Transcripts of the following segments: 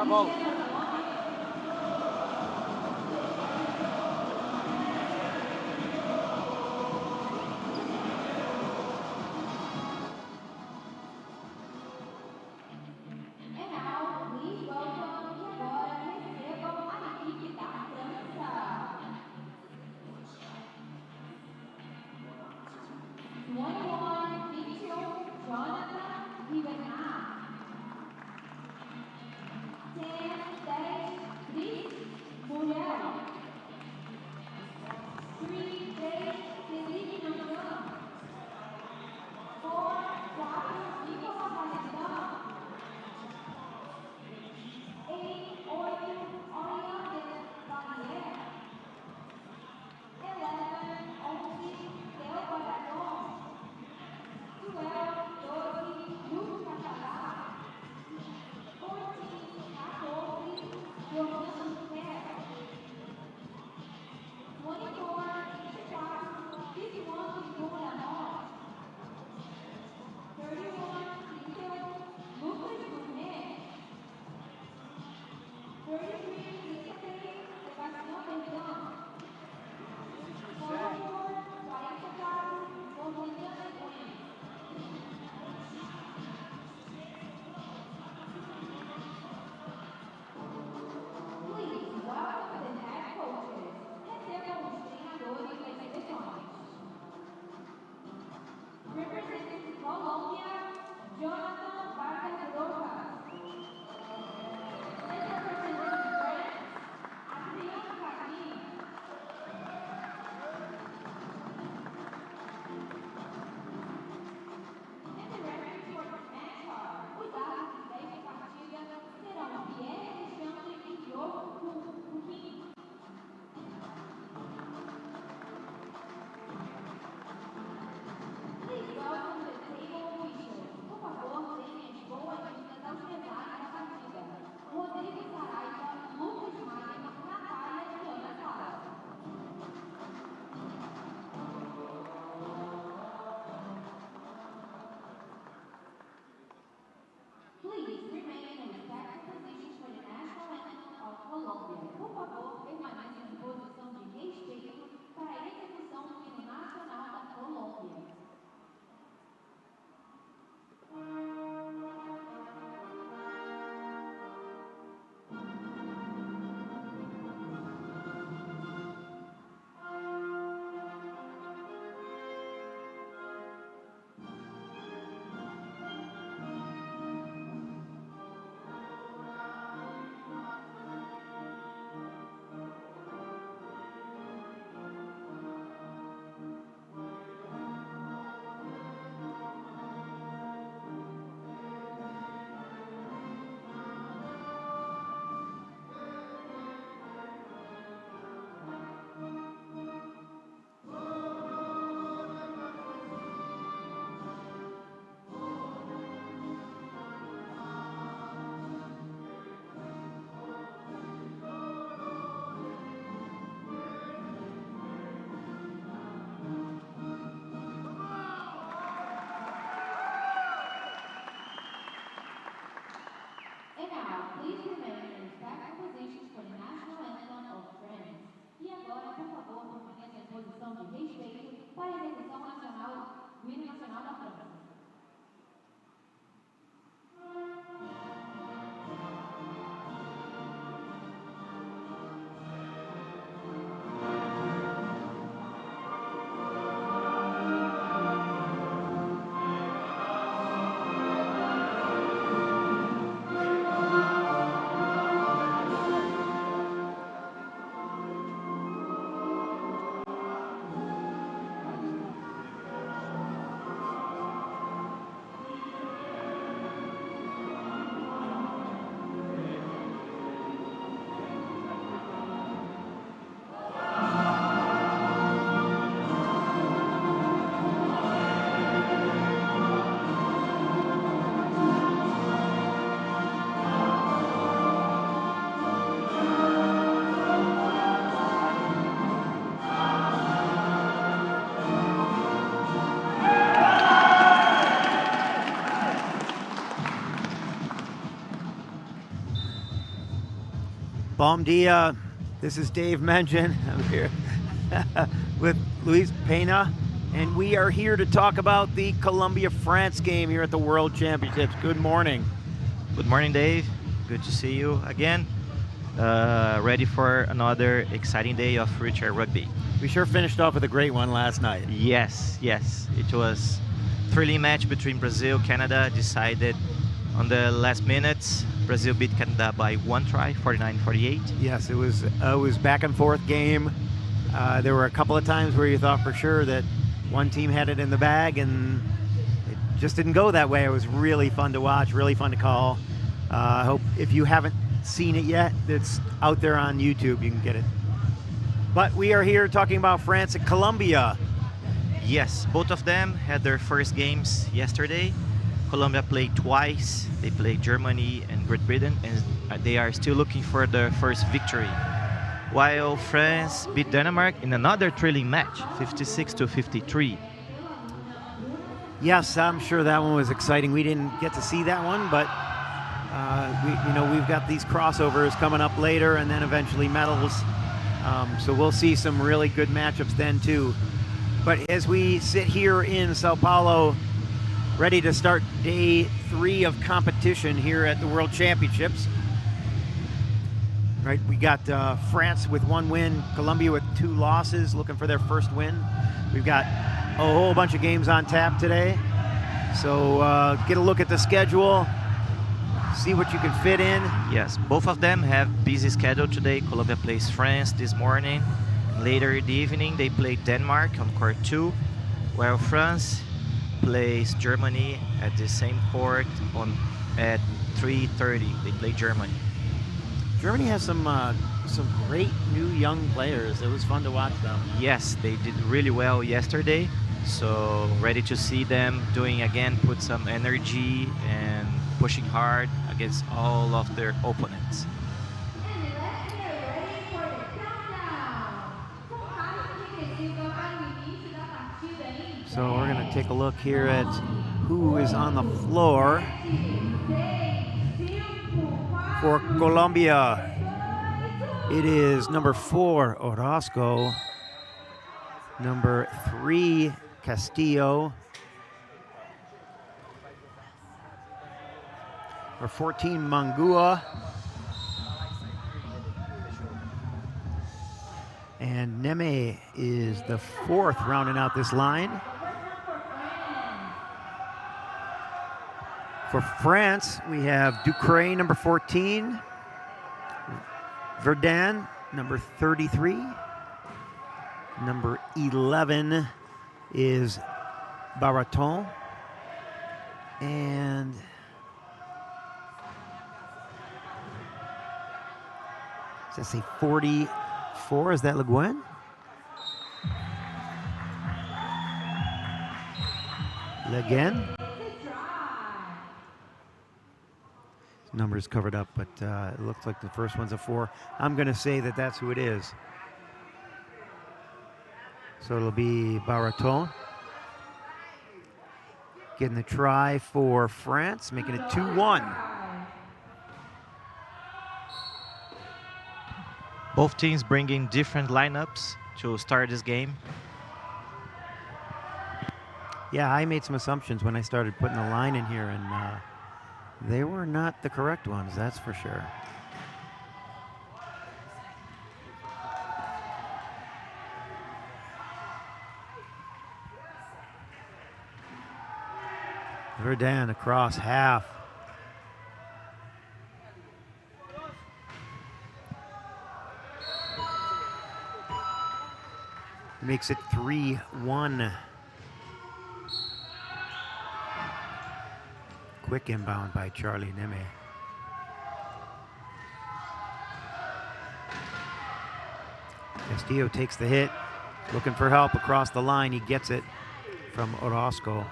a bola. Representing Colombia, Jonathan Vargas Rojas. And representing France, Adrian Karim. And the referees for the match are: os árbitros desta partida serão Pierre Alexandre e Diogo Coutinho. Please welcome the table officials. Por favor, deem as boas-vindas aos pesados da partida. Rodrigo Saraiva, Lucas Maia, Natália e Ana Sala. Please remain in respectful positions for the national anthem of Colombia. Por favor, permaneçam em posição de respeito para a execução do hino nacional da Colômbia. And now, please remain in respectful positions for the national anthem of France. E agora, por favor, permaneça em posição de respeito para a execução nacional do hino nacional da França. Bom dia. This is Dave Mengen. I'm here with Luis Pena, and we are here to talk about the Colombia-France game here at the World Championships. Good morning. Good morning, Dave. Good to see you again. Ready for another exciting day of wheelchair rugby. We sure finished off with a great one last night. Yes. It was a thrilling match between Brazil, Canada, decided on the last minutes. Brazil beat Canada by 1 try, 49-48. Yes, it was back and forth game. There were a couple of times where you thought for sure that one team had it in the bag, and it just didn't go that way. It was really fun to watch, really fun to call. I hope if you haven't seen it yet, it's out there on YouTube. You can get it. But we are here talking about France and Colombia. Yes, both of them had their first games yesterday. Colombia played twice. They played Germany and Great Britain, and they are still looking for their first victory. While France beat Denmark in another thrilling match, 56-53. Yes, I'm sure that one was exciting. We didn't get to see that one, but we've got these crossovers coming up later, and then eventually medals. So we'll see some really good matchups then too. But as we sit here in São Paulo, ready to start day 3 of competition here at the World Championships. Right, we got France with 1 win, Colombia with 2 losses, looking for their first win. We've got a whole bunch of games on tap today. So get a look at the schedule, see what you can fit in. Yes, both of them have busy schedule today. Colombia plays France this morning. Later in the evening, they play Denmark on court 2, while France plays Germany at the same court at 3:30. They play Germany. Germany has some great new young players. It was fun to watch them. Yes, they did really well yesterday. So ready to see them doing again, put some energy and pushing hard against all of their opponents. So we're going to take a look here at who is on the floor for Colombia. It is number 4, Orozco, number 3, Castillo, number 14, Mangua, and Neme is the 4th rounding out this line. For France, we have Ducré, number 14, Verdun, number 33, number 11 is Baraton, and does that say 44? Is that Le Guen? Le Guen? Numbers covered up, but it looks like the first one's a 4. I'm going to say that that's who it is. So it'll be Baraton getting the try for France, making it 2-1. Both teams bringing different lineups to start this game. Yeah, I made some assumptions when I started putting the line in here, and they were not the correct ones, that's for sure. Verdun across half. Makes it 3-1. Quick inbound by Charlie Neme. Castillo takes the hit, looking for help across the line. He gets it from Orozco.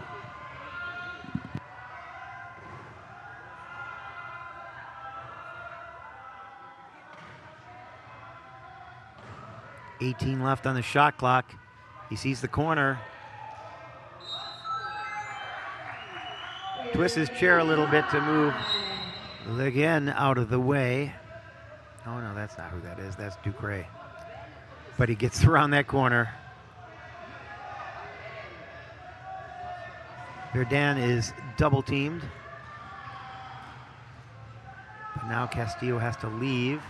$18 left on the shot clock. He sees the corner. Twists his chair a little bit to move Le Guen out of the way. Oh, no, that's not who that is. That's Ducre. But he gets around that corner. Verdun is double teamed. But now Castillo has to leave.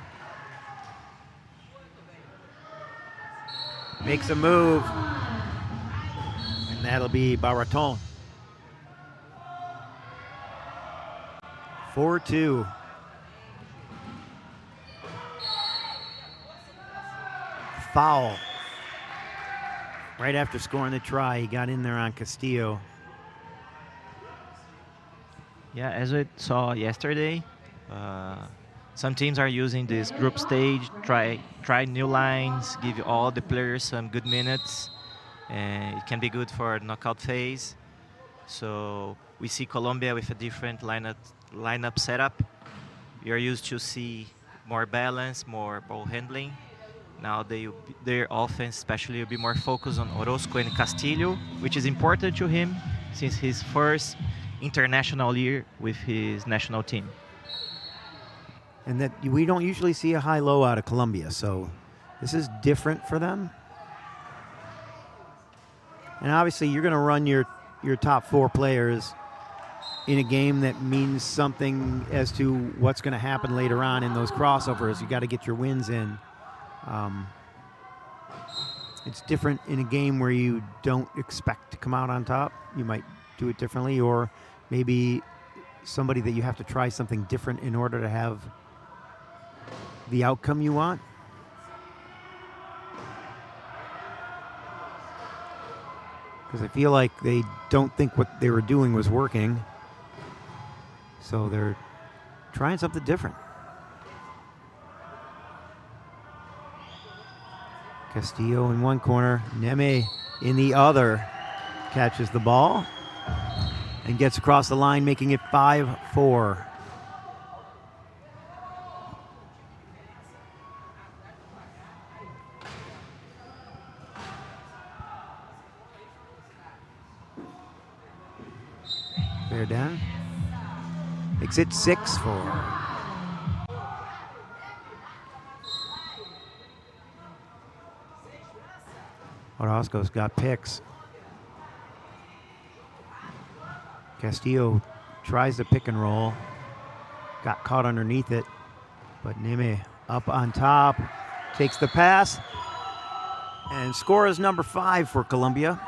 Makes a move. And that'll be Baraton. 4-2. Foul. Right after scoring the try, he got in there on Castillo. Yeah, as we saw yesterday, some teams are using this group stage, try new lines, give all the players some good minutes, and it can be good for knockout phase. So we see Colombia with a different lineup setup. We are used to see more balance, more ball handling. Now their offense especially will be more focused on Orozco and Castillo, which is important to him since his first international year with his national team. And that we don't usually see a high-low out of Colombia, so this is different for them. And obviously you're going to run your top 4 players in a game that means something as to what's going to happen later on in those crossovers. You got to get your wins in. It's different in a game where you don't expect to come out on top. You might do it differently, or maybe somebody that you have to try something different in order to have the outcome you want. Because I feel like they don't think what they were doing was working, so they're trying something different. Castillo in one corner, Neme in the other. Catches the ball and gets across the line, making it 5-4. Verdun makes it 6-4. Orozco's got picks. Castillo tries to pick and roll. Got caught underneath it. But Neme up on top. Takes the pass. And scores number 5 for Colombia.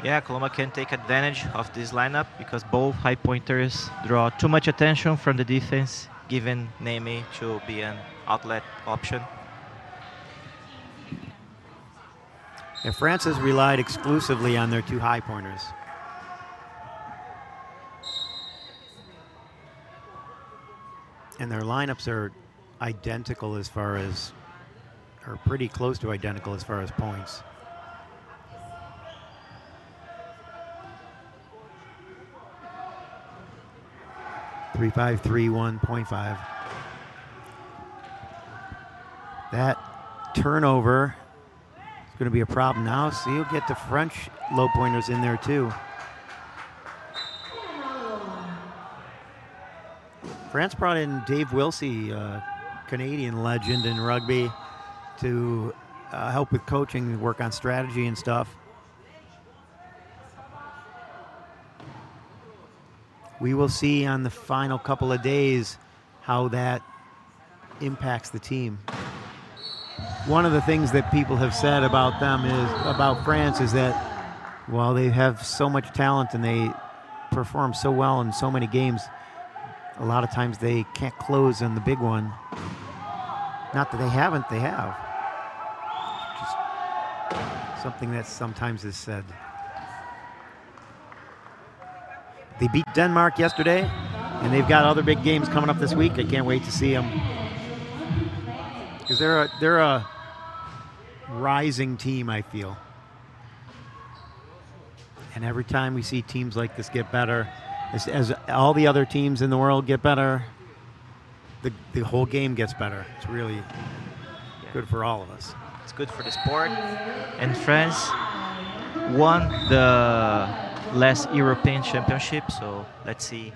Yeah, Colombia can take advantage of this lineup because both high pointers draw too much attention from the defense, given Neme to be an outlet option. Yeah, France has relied exclusively on their 2 high pointers. And their lineups are identical as far as, or pretty close to identical as far as points. .5. That turnover is going to be a problem now, so you'll get the French low pointers in there too. France brought in Dave Wilsey, a Canadian legend in rugby, to help with coaching, work on strategy and stuff. We will see on the final couple of days how that impacts the team. One of the things that people have said about them about France is that while they have so much talent and they perform so well in so many games, a lot of times they can't close on the big one. Not that they haven't, they have. Just something that sometimes is said. They beat Denmark yesterday, and they've got other big games coming up this week. I can't wait to see them. Because they're a rising team, I feel. And every time we see teams like this get better, as all the other teams in the world get better, the whole game gets better. It's really good for all of us. It's good for the sport. And France won the last European Championship, so let's see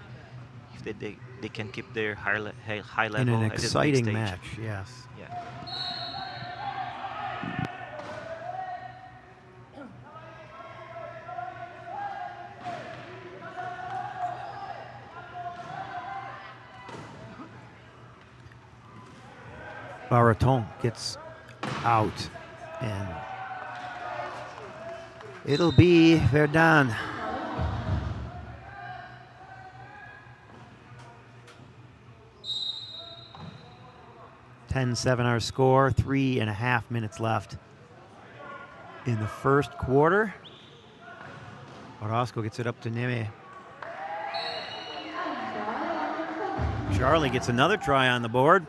if they can keep their high level In an at this big exciting stage. match, yes. Yeah. Baraton gets out, and it'll be Verdun. (10-7) our score, 3.5 minutes left in the first quarter. Orozco gets it up to Neme. Charlie gets another try on the board.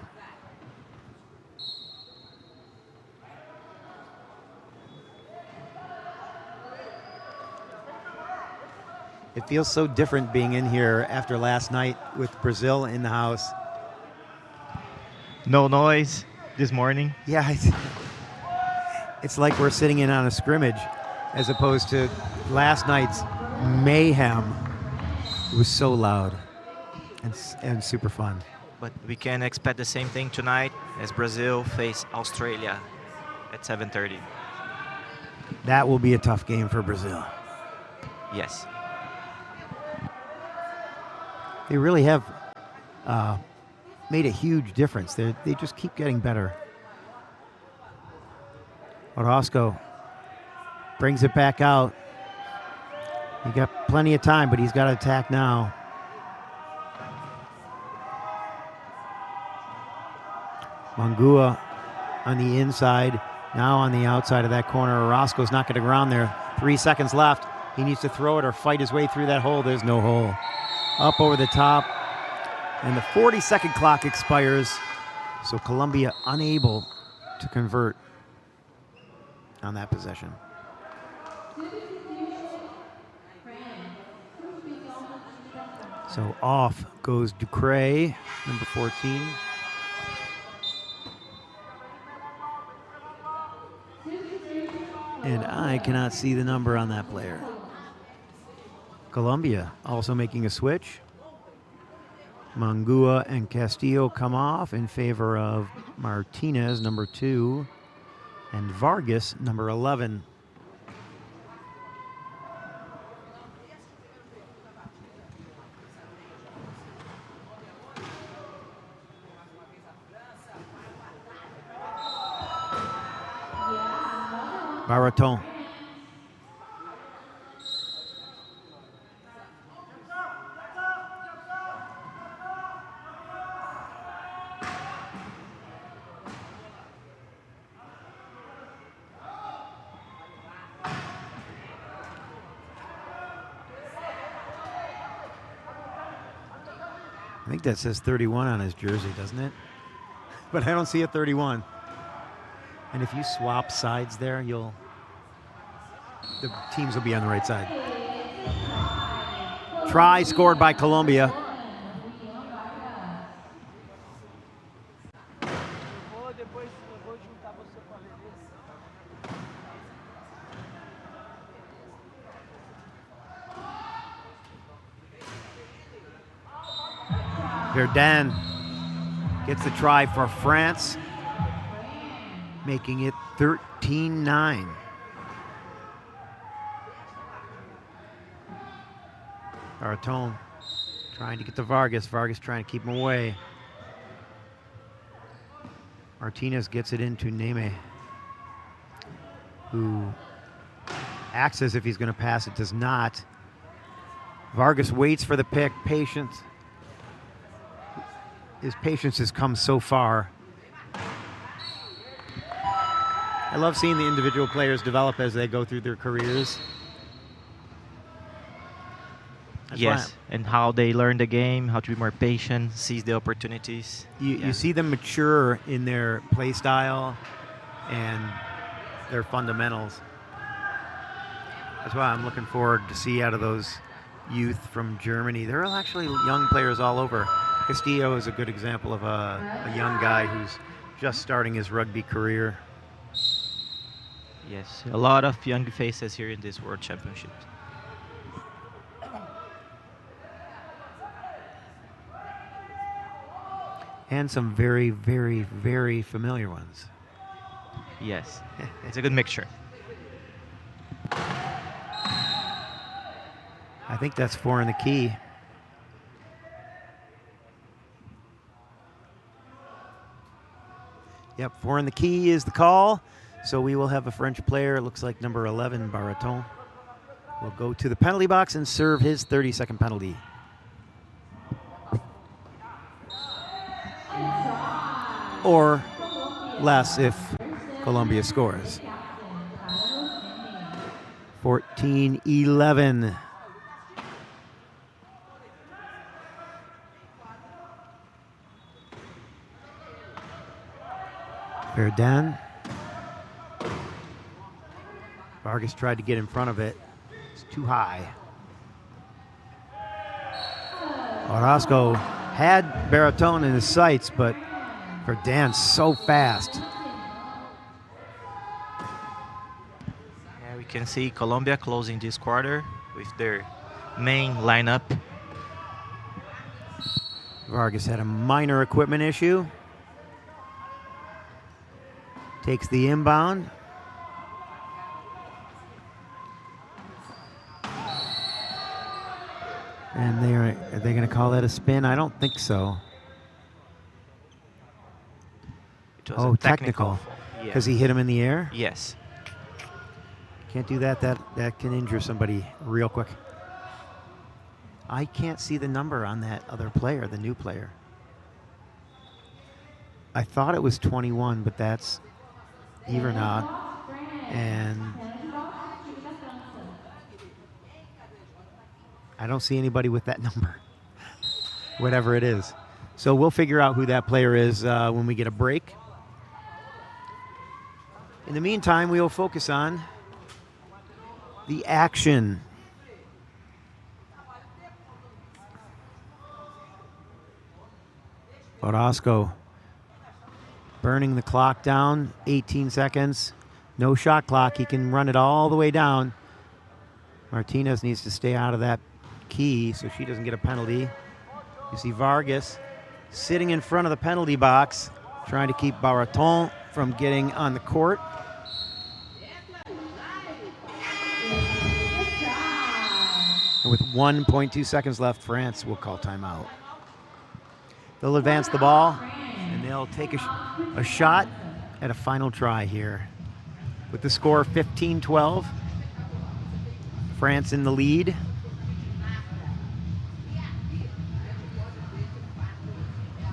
It feels so different being in here after last night with Brazil in the house. No noise this morning. Yeah, it's like we're sitting in on a scrimmage as opposed to last night's mayhem. It was so loud and super fun. But we can expect the same thing tonight as Brazil face Australia at 7:30. That will be a tough game for Brazil. Yes. They really have made a huge difference. They just keep getting better. Orozco brings it back out. He got plenty of time, but he's got to attack now. Mangua on the inside, now on the outside of that corner. Orozco's not getting around there. 3 seconds left. He needs to throw it or fight his way through that hole. There's no hole. Up over the top, and the 40-second clock expires, so Colombia unable to convert on that possession. So off goes Ducre, number 14. And I cannot see the number on that player. Colombia also making a switch. Mangua and Castillo come off in favor of Martinez, number 2, and Vargas, number 11. Baraton. I think that says 31 on his jersey, doesn't it? But I don't see a 31. And if you swap sides there, the teams will be on the right side. Try scored by Colombia. Verdun gets the try for France, making it 13-9. Baraton trying to get to Vargas. Vargas trying to keep him away. Martinez gets it into Neme, who acts as if he's going to pass it, does not. Vargas waits for the pick, patient. His patience has come so far. I love seeing the individual players develop as they go through their careers. That's yes, and how they learn the game, how to be more patient, seize the opportunities. You see them mature in their play style and their fundamentals. That's why I'm looking forward to see out of those youth from Germany. There are actually young players all over. Castillo is a good example of a young guy who's just starting his rugby career. Yes, a lot of young faces here in this World Championship. And some very, very, very familiar ones. Yes, it's a good mixture. I think that's 4 in the key. Yep, 4 in the key is the call. So we will have a French player, it looks like number 11, Baraton, will go to the penalty box and serve his 30-second penalty. Or less if Colombia scores. 14-11. Verdun. Vargas tried to get in front of it. It's too high. Orozco had Baraton in his sights, but Verdun's so fast. Yeah, we can see Colombia closing this quarter with their main lineup. Vargas had a minor equipment issue. Takes the inbound. And are they going to call that a spin? I don't think so. It was Oh, a technical. Because he hit him in the air? Yes. Can't do that. That can injure somebody real quick. I can't see the number on that other player, the new player. I thought it was 21, but that's Ivernod. And I don't see anybody with that number, whatever it is. So we'll figure out who that player is when we get a break. In the meantime, we will focus on the action. Orozco burning the clock down, 18 seconds. No shot clock. He can run it all the way down. Martinez needs to stay out of that key so she doesn't get a penalty. You see Vargas sitting in front of the penalty box, trying to keep Baraton from getting on the court. And with 1.2 seconds left, France will call timeout. They'll advance the ball, and they'll take a shot at a final try here. With the score 15-12, France in the lead.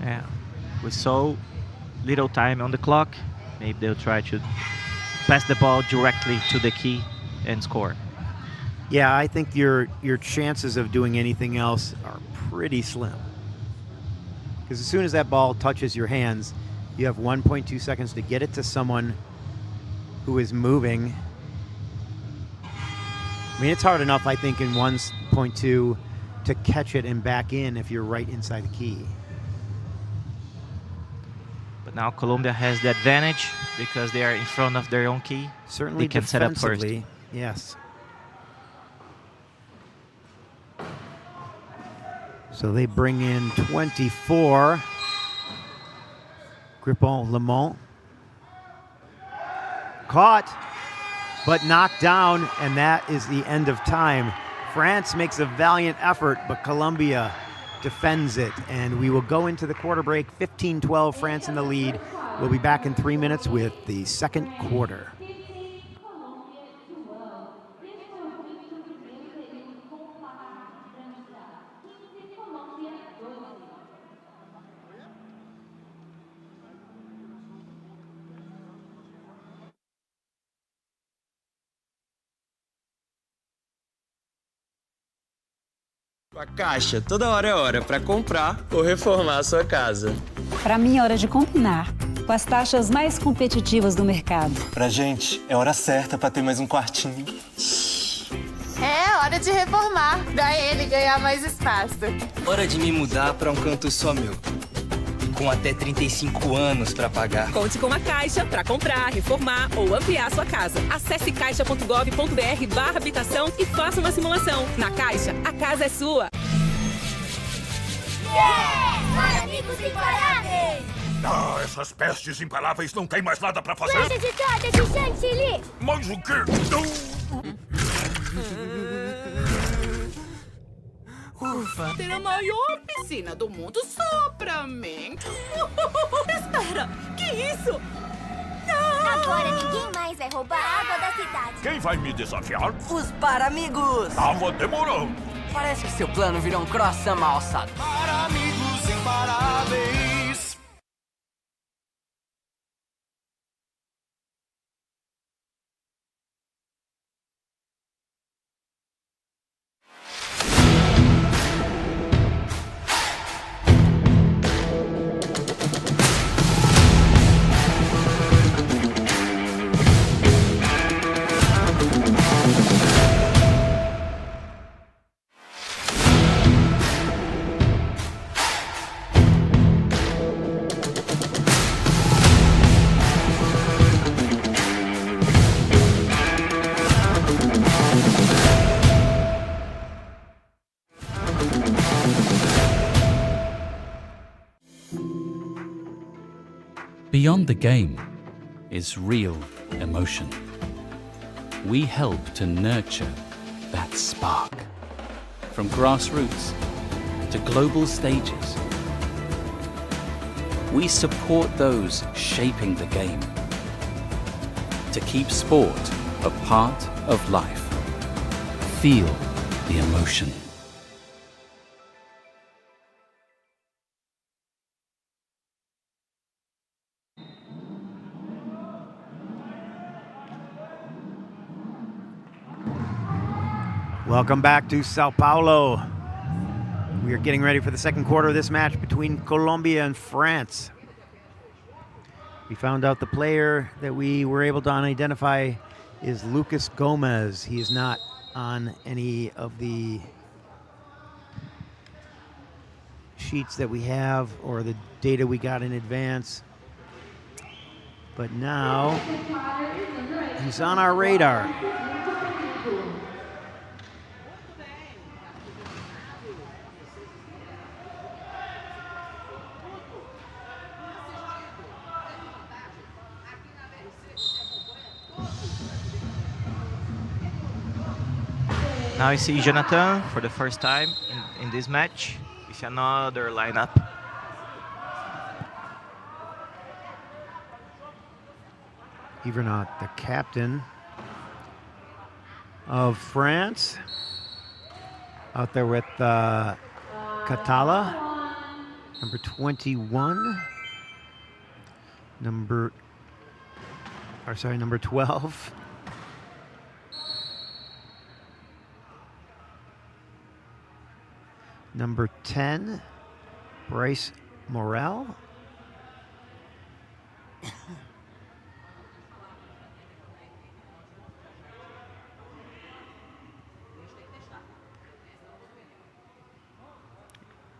Yeah, with so little time on the clock, maybe they'll try to pass the ball directly to the key and score. Yeah, I think your chances of doing anything else are pretty slim. Because as soon as that ball touches your hands, you have 1.2 seconds to get it to someone who is moving. I mean, it's hard enough, I think, in 1.2 to catch it and back in if you're right inside the key. But now Colombia has the advantage because they are in front of their own key. Certainly they can set up first. Yes. So they bring in 24. Grippon Lemont. Caught, but knocked down, and that is the end of time. France makes a valiant effort, but Colombia defends it, and we will go into the quarter break. 15-12, France in the lead. We'll be back in 3 minutes with the second quarter. A Caixa, toda hora é hora para comprar ou reformar a sua casa. Para mim é hora de combinar, com as taxas mais competitivas do mercado. Pra gente, é hora certa para ter mais um quartinho. É hora de reformar, pra ele ganhar mais espaço. Hora de me mudar para um canto só meu. Com até 35 anos para pagar. Conte com a Caixa para comprar, reformar ou ampliar sua casa. Acesse caixa.gov.br/habitação e faça uma simulação. Na Caixa, a casa é sua. Para amigos imparáveis! Ah, essas pestes imparáveis não têm mais nada pra fazer? Flecha de torta de chantilly! Mais o quê? Ufa, ter a maior piscina do mundo só pra mim. Espera, que isso? Agora ninguém mais vai roubar a água da cidade. Quem vai me desafiar? Os Paramigos! Tava demorando. Parece que seu plano virou um croissant mal alçado. Para amigos imparáveis. Beyond the game is real emotion. We help to nurture that spark. From grassroots to global stages, we support those shaping the game to keep sport a part of life. Feel the emotion. Welcome back to São Paulo. We are getting ready for the second quarter of this match between Colombia and France. We found out the player that we were able to identify is Lucas Gomez. He is not on any of the sheets that we have or the data we got in advance. But now he's on our radar. Now I see Jonathan for the first time in this match with another lineup. Yvernot, the captain of France, out there with Catala, number 21, number 12. Number 10, Bryce Morel.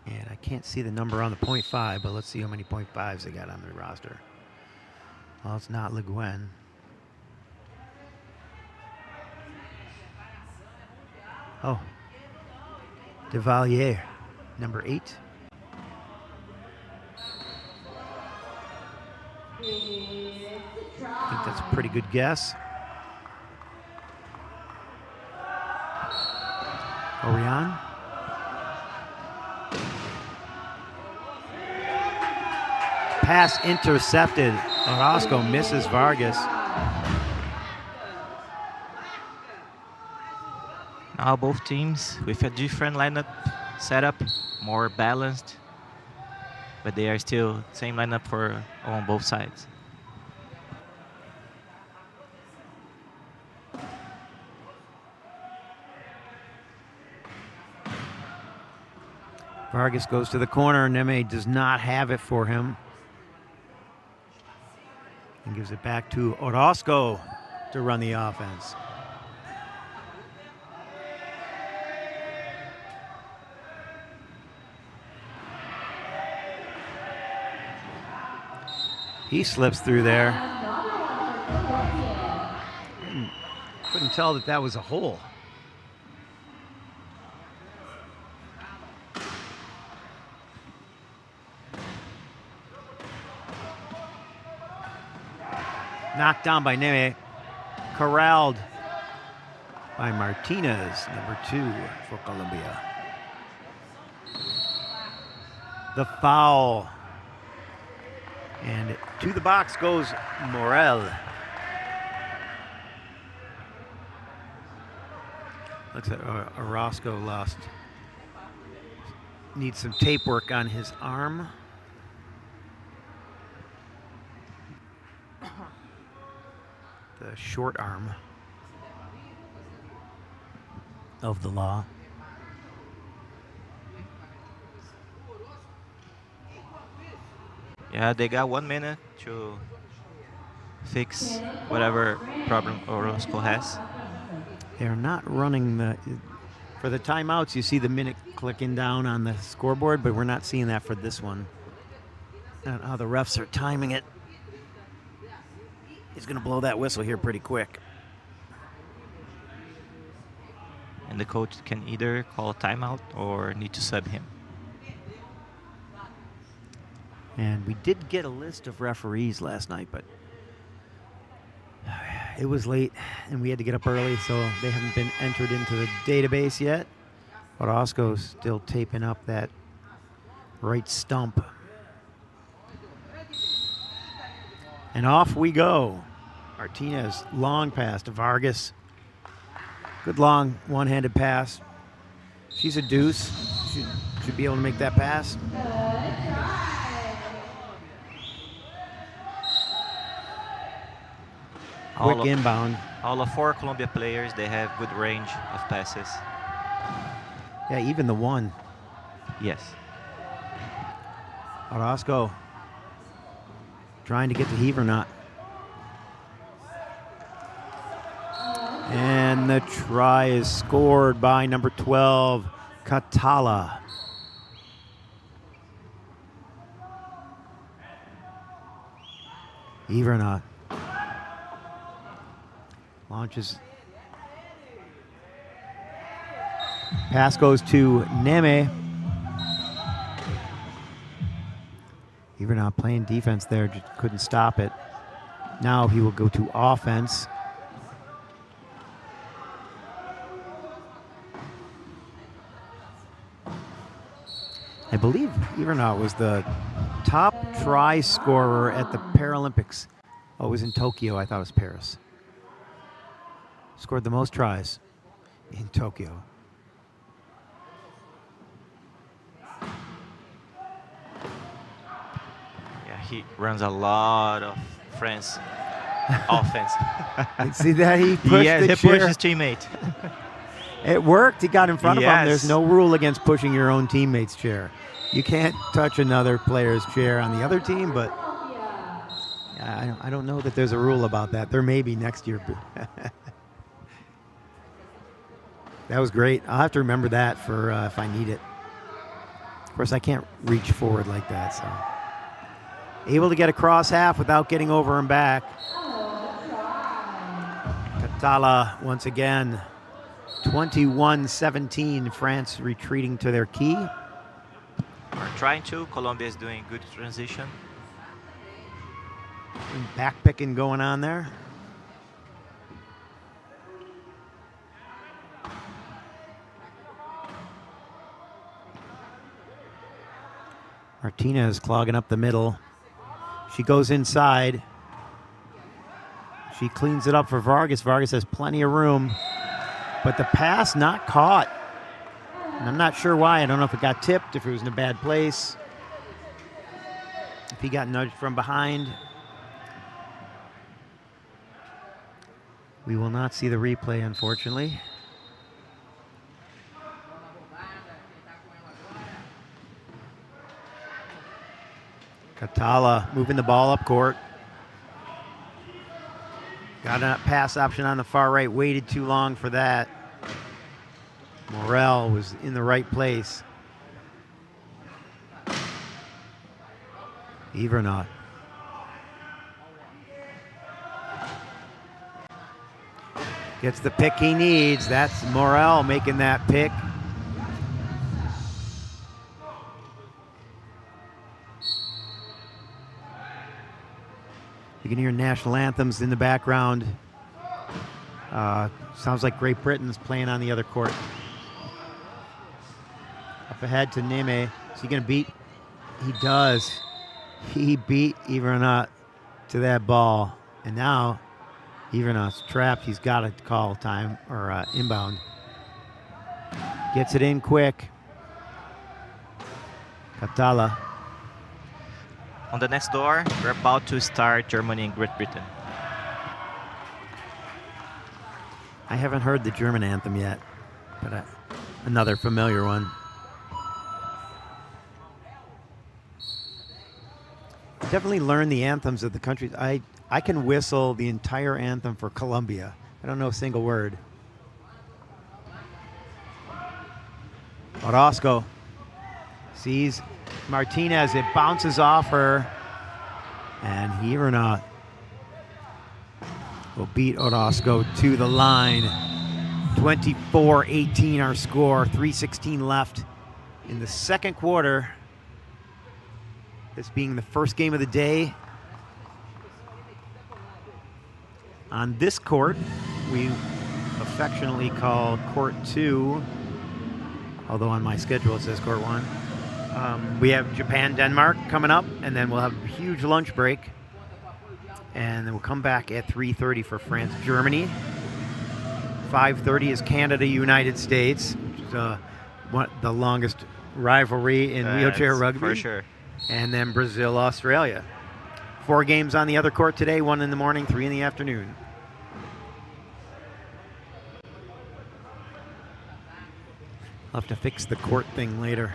And I can't see the number on the .5, but let's see how many .5s they got on their roster. Well, it's not Le Guen. Oh. Devalier, number 8. I think that's a pretty good guess. Orion. Pass intercepted. Orozco misses Vargas. Now both teams with a different lineup setup, more balanced, but they are still same lineup on both sides. Vargas goes to the corner. Neme does not have it for him. And gives it back to Orozco to run the offense. He slips through there. Couldn't tell that was a hole. Knocked down by Neme. Corralled by Martinez, number 2 for Colombia. The foul. And to the box goes Morel. Looks like Orozco lost. Needs some tape work on his arm. The short arm of the law. Yeah, they got 1 minute to fix whatever problem Orozco has. They're not running for the timeouts. You see the minute clicking down on the scoreboard, but we're not seeing that for this one. I don't know how the refs are timing it. He's going to blow that whistle here pretty quick. And the coach can either call a timeout or need to sub him. And we did get a list of referees last night, but it was late and we had to get up early, so they haven't been entered into the database yet. Orozco's still taping up that right stump. And off we go. Martinez, long pass to Vargas. Good long one-handed pass. She's a deuce. Should be able to make that pass. Quick inbound. All of 4 Colombia players, they have good range of passes. Yeah, even the one. Yes. Orozco trying to get to heave or not. And the try is scored by number 12, Catala. Heave or not. Launches. Pass goes to Neme. Even not playing defense there, just couldn't stop it. Now he will go to offense. I believe Ivernot was the top try scorer at the Paralympics. Oh, it was in Tokyo. I thought it was Paris. Scored the most tries in Tokyo. Yeah, he runs a lot of France offense. See that? He pushed the he chair. pushed his teammate. It worked. He got in front of him. Yes. There's no rule against pushing your own teammate's chair. You can't touch another player's chair on the other team, but I don't know that there's a rule about that. There may be next year. That was great. I'll have to remember that for if I need it. Of course, I can't reach forward like that, so. Able to get across half without getting over and back. Catala once again. 21-17, France retreating to their key. Are trying to. Colombia is doing good transition. Back picking going on there. Martinez clogging up the middle. She goes inside. She cleans it up for Vargas. Vargas has plenty of room, but the pass not caught. And I'm not sure why. I don't know if it got tipped, if it was in a bad place, if he got nudged from behind. We will not see the replay, unfortunately. Catala moving the ball up court. Got a pass option on the far right, waited too long for that. Morel was in the right place. Ivernot. Gets the pick he needs. That's Morel making that pick. You can hear national anthems in the background. Sounds like Great Britain's playing on the other court. Up ahead to Neme. Is he going to beat? He does. He beat Ivernot to that ball. And now Ivernot's trapped. He's got to call time or inbound. Gets it in quick. Katala. On the next door, we're about to start Germany and Great Britain. I haven't heard the German anthem yet, but another familiar one. Definitely learn the anthems of the countries. I can whistle the entire anthem for Colombia. I don't know a single word. Orozco sees Martinez. It bounces off her. And Ivernot will beat Orozco to the line. 24-18 our score. 3:16 left in the second quarter. This being the first game of the day. On this court, we affectionately call Court 2, although on my schedule it says Court 1. We have Japan-Denmark coming up, and then we'll have a huge lunch break. And then we'll come back at 3:30 for France-Germany. 5:30 is Canada-United States, which is the longest rivalry in wheelchair rugby. For sure. And then Brazil-Australia. 4 games on the other court today, 1 in the morning, 3 in the afternoon. I'll have to fix the court thing later.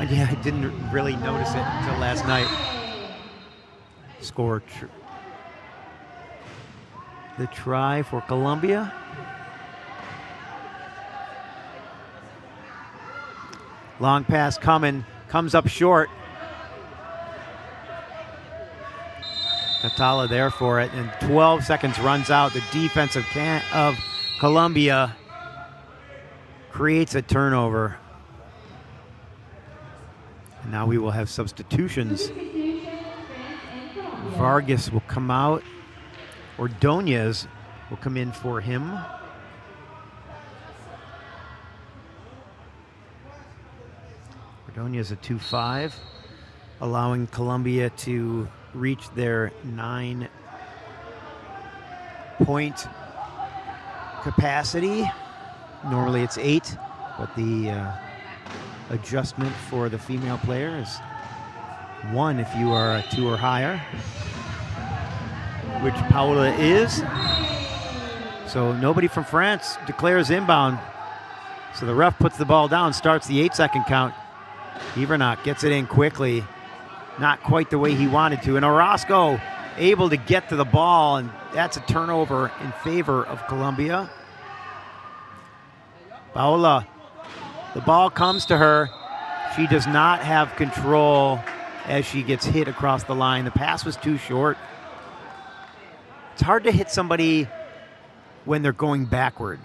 Yeah, I didn't really notice it until last night. Score the try for Colombia. Long pass coming, comes up short. Katala there for it, and 12 seconds runs out. The defense of Colombia creates a turnover. And now we will have substitutions. Vargas will come out. Ordonez will come in for him. Ordonez a 2-5, allowing Colombia to reach their 9-point capacity. Normally it's 8, but the adjustment for the female player is 1 if you are a 2 or higher, which Paola is. So nobody from France declares inbound. So the ref puts the ball down, starts the 8-second count. Ivernot gets it in quickly. Not quite the way he wanted to. And Orozco able to get to the ball, and that's a turnover in favor of Colombia. Paola, the ball comes to her. She does not have control as she gets hit across the line. The pass was too short. It's hard to hit somebody when they're going backward.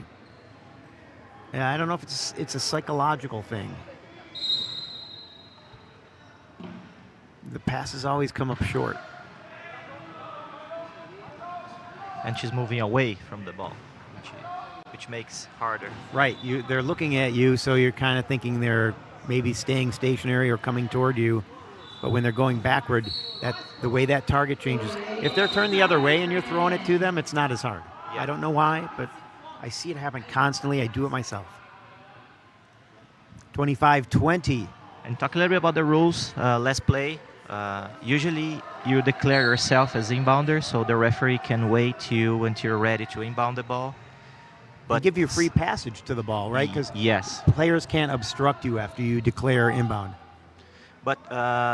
Yeah, I don't know if it's a psychological thing. The passes always come up short. And she's moving away from the ball, which makes harder. Right, they're looking at you, so you're kind of thinking they're maybe staying stationary or coming toward you. But when they're going backward, the way that target changes. If they're turned the other way and you're throwing it to them, it's not as hard. Yeah. I don't know why, but I see it happen constantly. I do it myself. 25-20. And talk a little bit about the rules. Let's play. Usually you declare yourself as inbounder, so the referee can wait you until you're ready to inbound the ball. But they give you free passage to the ball, right? Because yes, players can't obstruct you after you declare inbound. But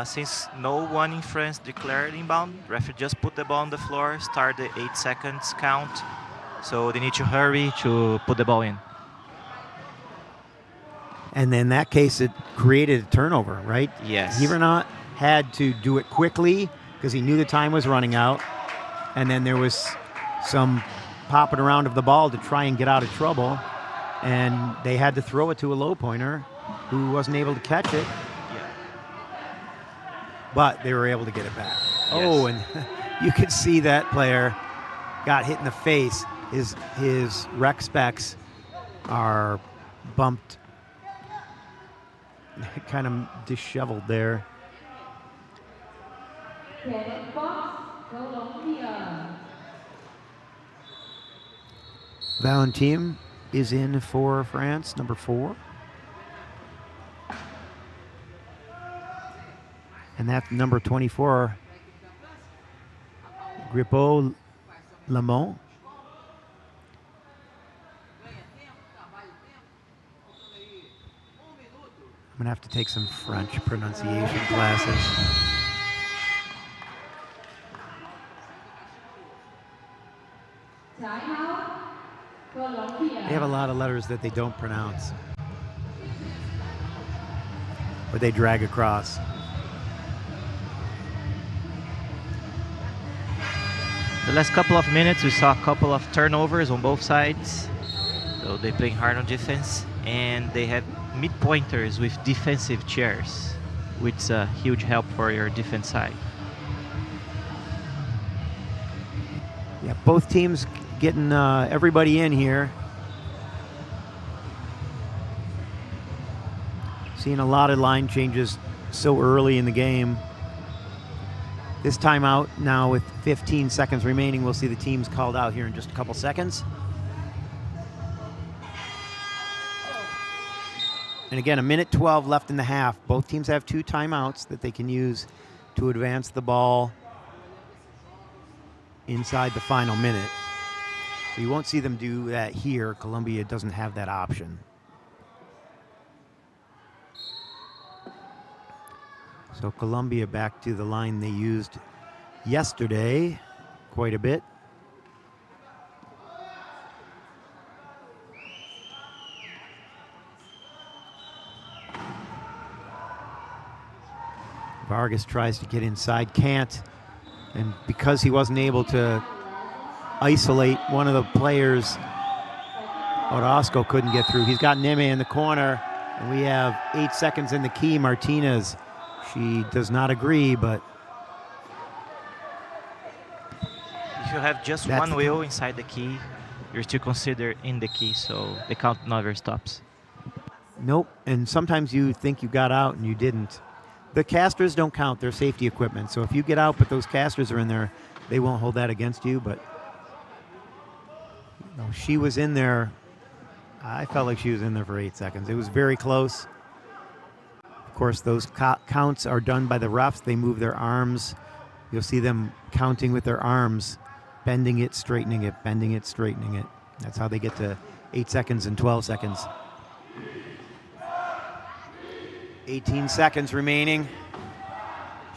since no one in France declared inbound, referee just put the ball on the floor, start the 8 seconds count. So they need to hurry to put the ball in. And in that case, it created a turnover, right? Yes. Ivernot had to do it quickly because he knew the time was running out. And then there was some popping around of the ball to try and get out of trouble. And they had to throw it to a low pointer who wasn't able to catch it. but they were able to get it back. Yes. Oh, and you could see that player got hit in the face. His rec specs are bumped, kind of disheveled there. Valentin is in for France, number 4. And that's number 24, Gripo Lamont. I'm gonna have to take some French pronunciation classes. They have a lot of letters that they don't pronounce, or they drag across. The last couple of minutes, we saw a couple of turnovers on both sides. So they're playing hard on defense, and they have mid-pointers with defensive chairs, which is a huge help for your defense side. Yeah, both teams getting everybody in here. Seeing a lot of line changes so early in the game. This timeout now with 15 seconds remaining. We'll see the teams called out here in just a couple seconds. And again, 1:12 left in the half. Both teams have 2 timeouts that they can use to advance the ball inside the final minute. So you won't see them do that here. Colombia doesn't have that option. So Colombia back to the line they used yesterday quite a bit. Vargas tries to get inside, can't. And because he wasn't able to isolate one of the players, Orozco couldn't get through. He's got Neme in the corner, and we have 8 seconds in the key. Martinez, she does not agree, but If you have just one wheel inside the key, you're still considered in the key, so the count never stops. nope. And sometimes you think you got out and you didn't. The casters don't count, they're safety equipment. So if you get out but those casters are in there, they won't hold that against you. But you know, she was in there. I felt like she was in there for 8 seconds. It was very close. Of course, those counts are done by the refs. They move their arms. You'll see them counting with their arms, bending it, straightening it, bending it, straightening it. That's how they get to 8 seconds and 12 seconds. 18 seconds remaining.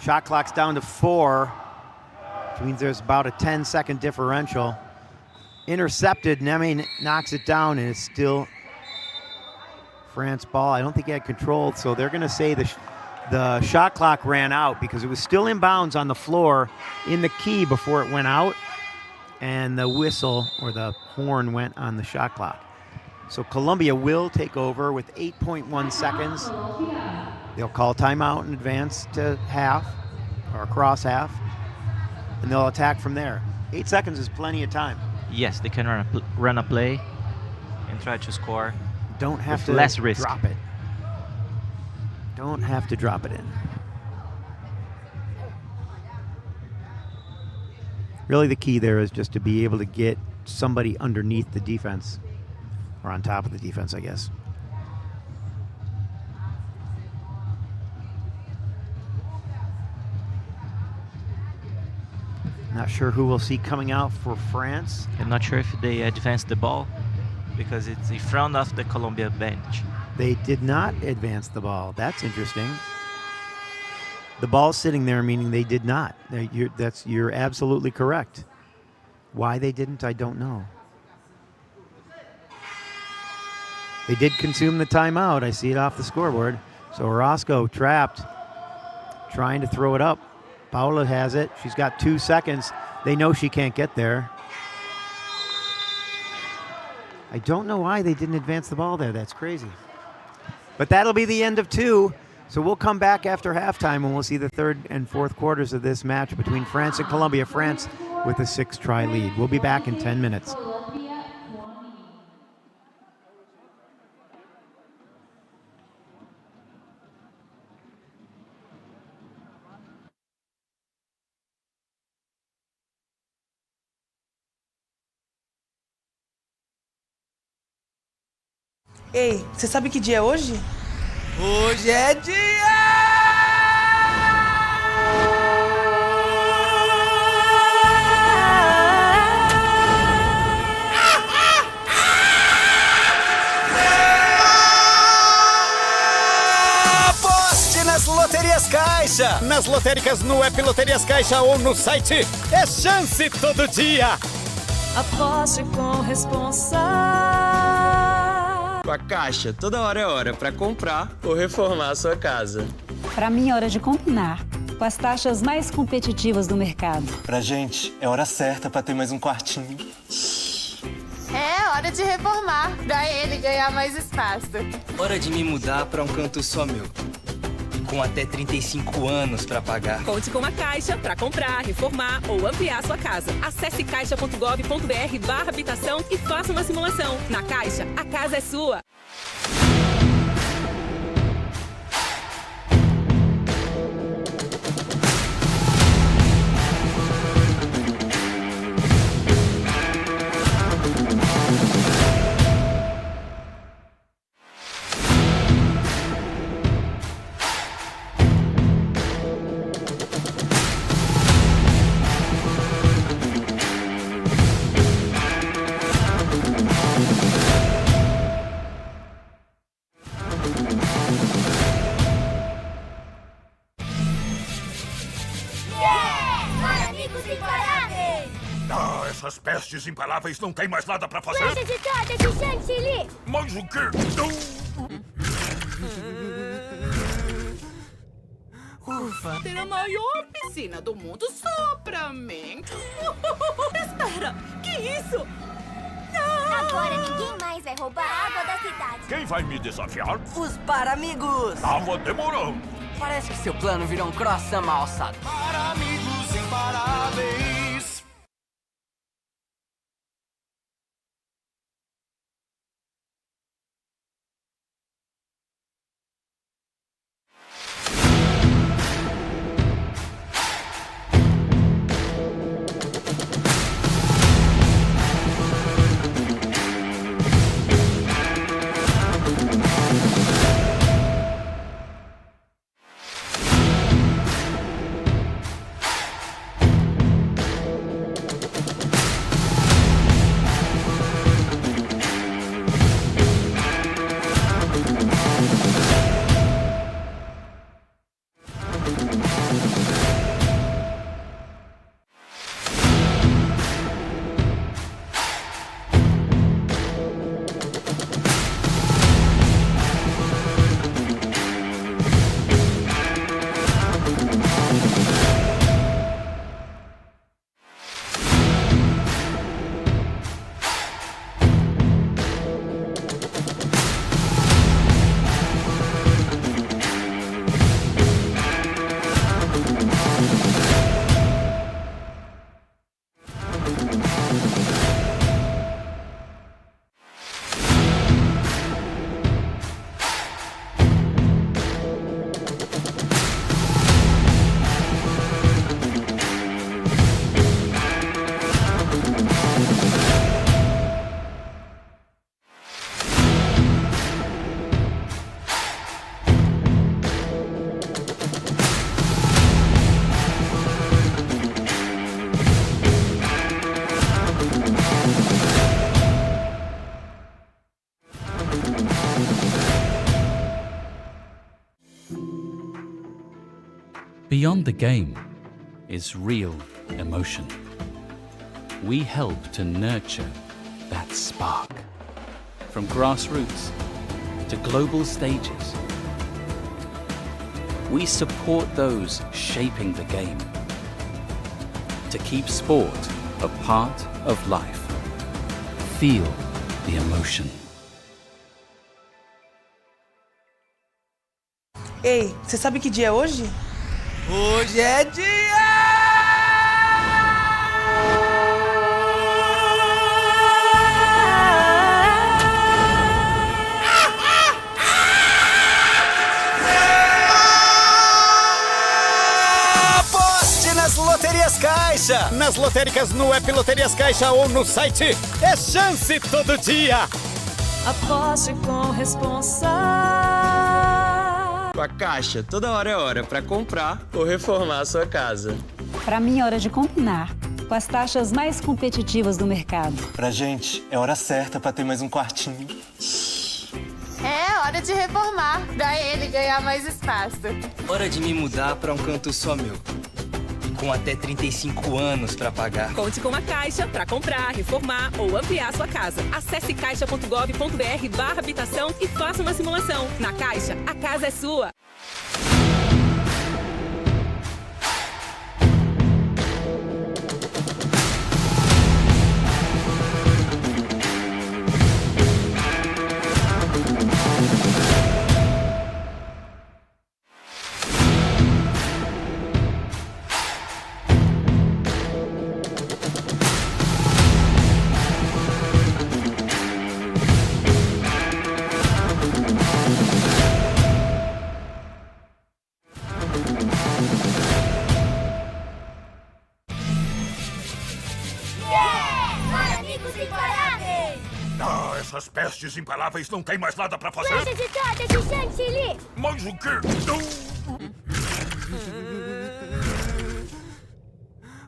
Shot clock's down to 4, which means there's about a 10-second differential. Intercepted, Neme knocks it down, and it's still France ball. I don't think he had control, so they're going to say the shot clock ran out because it was still in bounds on the floor in the key before it went out, and the whistle or the horn went on the shot clock. So Colombia will take over with 8.1 seconds. They'll call timeout in advance to half or across half, and they'll attack from there. 8 seconds is plenty of time. Yes, they can run a play and try to score. Don't have to less risk. drop it. Don't have to drop it in. Really the key there is just to be able to get somebody underneath the defense, or on top of the defense, I guess. Not sure who we'll see coming out for France. I'm not sure if they advanced the ball because it's in front of the Colombia bench. They did not advance the ball. That's interesting. The ball's sitting there, meaning they did not. You're absolutely correct. Why they didn't, I don't know. They did consume the timeout. I see it off the scoreboard. So Orozco trapped, trying to throw it up. Paula has it. She's got 2 seconds. They know she can't get there. I don't know why they didn't advance the ball there. That's crazy. But that'll be the end of 2. So we'll come back after halftime and we'll see the third and fourth quarters of this match between France and Colombia. France with a 6-try lead. We'll be back in 10 minutes. Ei, você sabe que dia é hoje? Hoje é dia! Aposte nas loterias Caixa! Nas lotéricas no app Loterias Caixa ou no site. É chance todo dia! Aposte com responsa. Com a Caixa, toda hora é hora para comprar ou reformar a sua casa. Para mim é hora de combinar com as taxas mais competitivas do mercado. Pra gente, é hora certa para ter mais um quartinho. É hora de reformar, pra ele ganhar mais espaço. Hora de me mudar para um canto só meu. Com até 35 anos para pagar. Conte com a Caixa para comprar, reformar ou ampliar sua casa. Acesse caixa.gov.br/habitação e faça uma simulação. Na Caixa, a casa é sua. Essas pestes imparáveis não têm mais nada pra fazer. Lanche de torta de chantilly. Mas o quê? Ufa, ter a maior piscina do mundo só pra mim. Espera, que isso? Agora ninguém mais vai roubar a água da cidade. Quem vai me desafiar? Os Paramigos! Tava demorando. Parece que seu plano virou um croissant mal assado. Para amigos imparáveis. Beyond the game is real emotion. We help to nurture that spark. From grassroots to global stages, we support those shaping the game. To keep sport a part of life. Feel the emotion. Ei, você sabe que dia é hoje? Hoje é dia! Aposte nas loterias Caixa! Nas lotéricas no app Loterias Caixa ou no site. É chance todo dia! Aposte com responsa. Com a Caixa, toda hora é hora para comprar ou reformar a sua casa. Para mim é hora de combinar com as taxas mais competitivas do mercado. Pra gente, é hora certa pra ter mais um quartinho. É hora de reformar, pra ele ganhar mais espaço. Hora de me mudar para um canto só meu. Com até 35 anos para pagar. Conte com a Caixa para comprar, reformar ou ampliar sua casa. Acesse caixa.gov.br/habitação e faça uma simulação. Na Caixa, a casa é sua. Ah, essas pestes imparáveis não têm mais nada pra fazer. Lanche de torta de chantilly. Mas o quê?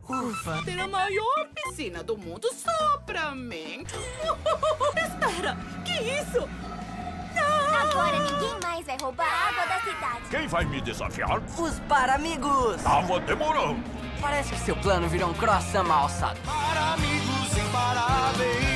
Ufa, ter a maior piscina do mundo só pra mim. Espera, que isso? Agora ninguém mais vai roubar a água da cidade. Quem vai me desafiar? Os Paramigos! Tava demorando. Parece que seu plano virou um croissant mal assado. Para amigos imparáveis.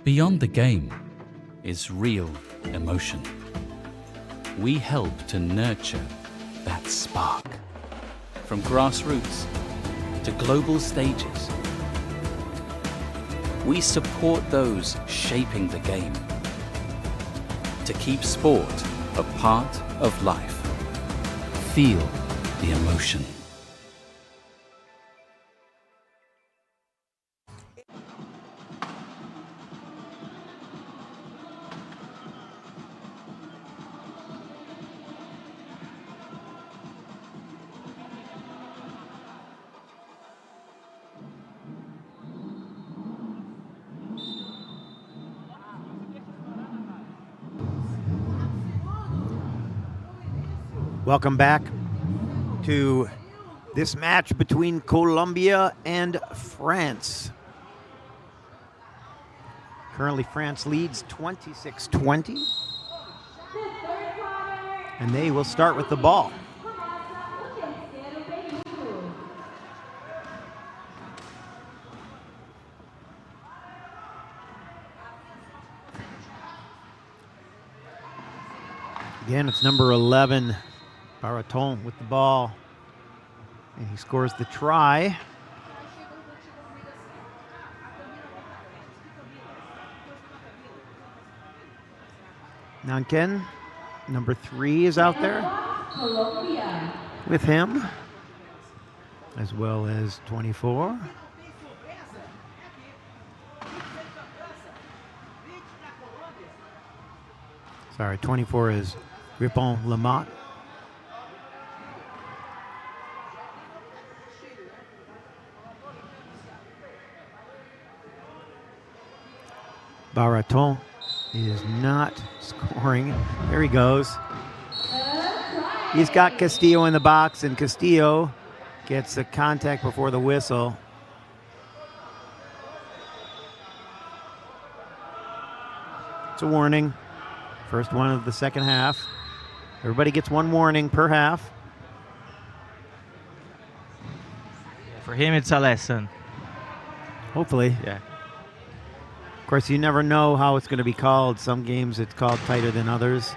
Beyond the game is real emotion. We help to nurture that spark. From grassroots to global stages, we support those shaping the game to keep sport a part of life. Feel the emotion. Welcome back to this match between Colombia and France. Currently, France leads 26-20. And they will start with the ball. Again, it's number 11, Baraton with the ball. And he scores the try. Nanken, number 3, is out there with him, as well as 24. Sorry, 24 is Ripon Lamotte. Baraton is not scoring. There he goes. He's got Castillo in the box, and Castillo gets the contact before the whistle. It's a warning. First one of the second half. Everybody gets one warning per half. For him, it's a lesson. Hopefully. Yeah. Of course, you never know how it's going to be called. Some games it's called tighter than others.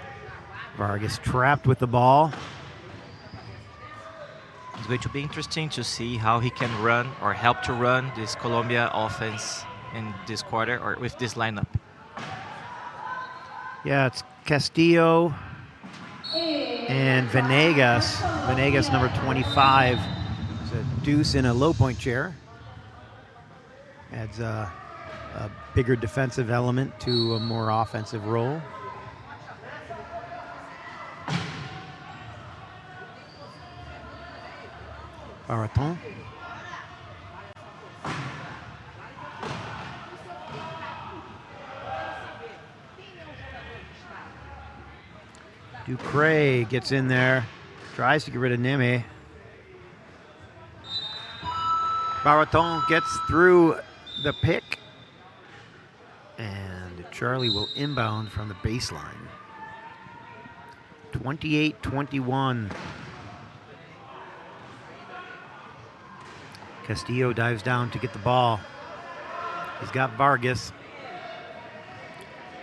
Vargas trapped with the ball. It's going to be interesting to see how he can run or help to run this Colombia offense in this quarter or with this lineup. Yeah, it's Castillo and Venegas. Venegas, number 25, is a deuce in a low point chair. Adds a bigger defensive element to a more offensive role. Baraton. Ducre gets in there, tries to get rid of Neme. Baraton gets through the pick, and Charlie will inbound from the baseline. 28-21. Castillo dives down to get the ball. He's got Vargas.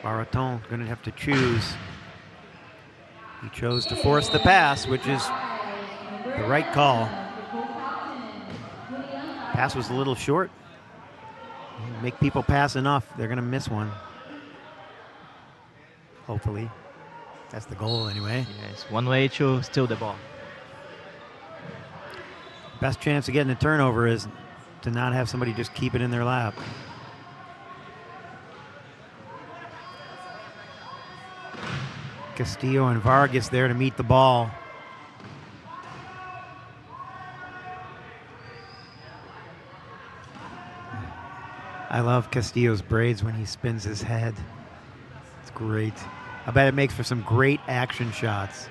Baraton going to have to choose. He chose to force the pass, which is the right call. Pass was a little short. Make people pass enough, they're going to miss one. Hopefully. That's the goal anyway. Yeah, it's one way to steal the ball. Best chance of getting a turnover is to not have somebody just keep it in their lap. Castillo and Vargas there to meet the ball. I love Castillo's braids when he spins his head. It's great. I bet it makes for some great action shots.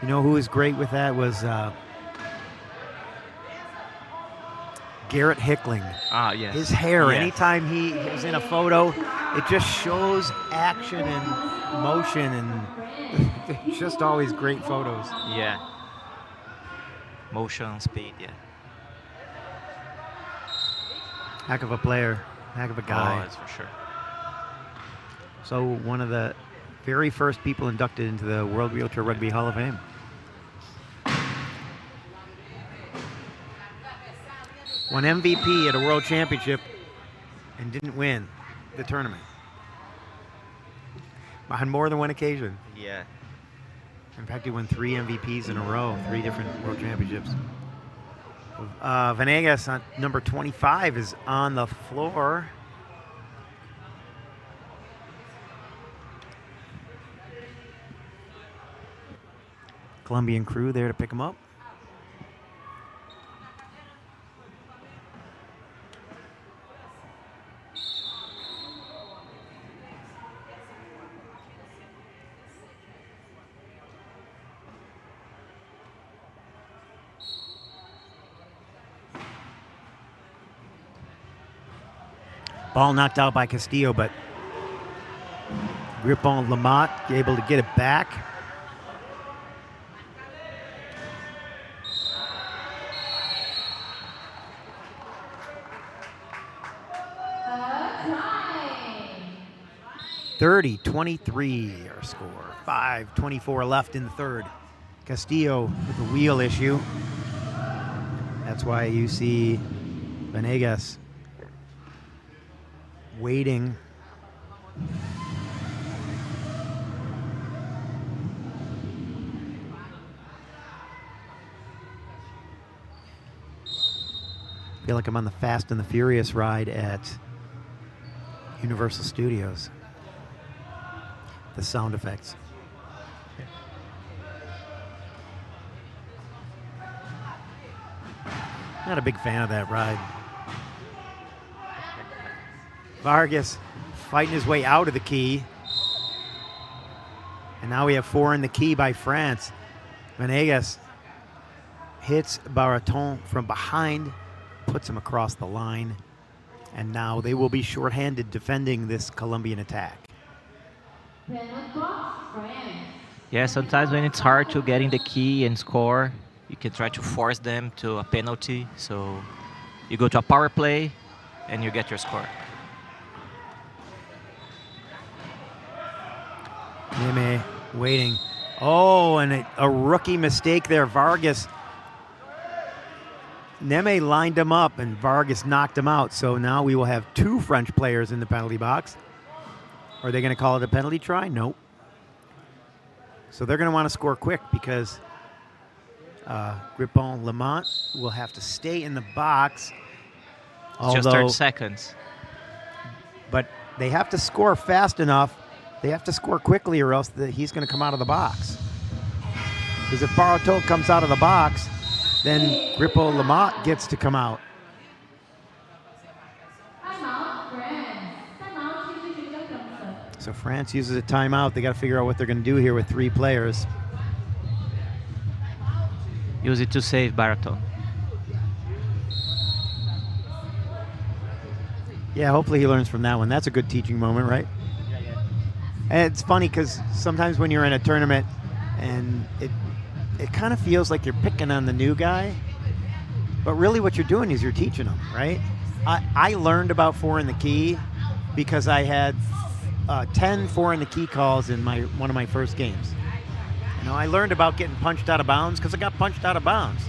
You know who was great with that was Garrett Hickling. Ah, yes. His hair, yes. anytime he is in a photo, it just shows action and motion, and it's just always great photos. Yeah. Motion, speed, yeah. Heck of a player, heck of a guy. Oh, that's for sure. So one of the very first people inducted into the World Wheelchair Rugby Hall of Fame. Won MVP at a World Championship and didn't win the tournament. On more than one occasion. Yeah. In fact, he won 3 MVPs in a row, 3 different World Championships. Venegas, number 25, is on the floor. Colombian crew there to pick him up. Ball knocked out by Castillo, but Grippon Lamont able to get it back. (30-23) our score. 5:24 left in the third. Castillo with a wheel issue. That's why you see Venegas waiting. I feel like I'm on the Fast and the Furious ride at Universal Studios. The sound effects. Not a big fan of that ride. Vargas fighting his way out of the key. And now we have 4 in the key by France. Venegas hits Baraton from behind, puts him across the line. And now they will be shorthanded defending this Colombian attack. Yeah, sometimes when it's hard to get in the key and score, you can try to force them to a penalty. So you go to a power play and you get your score. Neme waiting. Oh, and a rookie mistake there. Vargas. Neme lined him up and Vargas knocked him out. So now we will have 2 French players in the penalty box. Are they going to call it a penalty try? Nope. So they're going to want to score quick because Grippon Lamont will have to stay in the box. Just 30 seconds. But they have to score fast enough. They have to score quickly or else he's going to come out of the box. Because if Barato comes out of the box, then Grippon Lamont gets to come out. So France uses a timeout. They got to figure out what they're going to do here with 3 players. Use it to save Baraton. Yeah, hopefully he learns from that one. That's a good teaching moment, right? And it's funny because sometimes when you're in a tournament and it kind of feels like you're picking on the new guy, but really what you're doing is you're teaching them, right? I learned about 4 in the key because I had 10 4 in the key calls in one of my first games. You know, I learned about getting punched out of bounds because I got punched out of bounds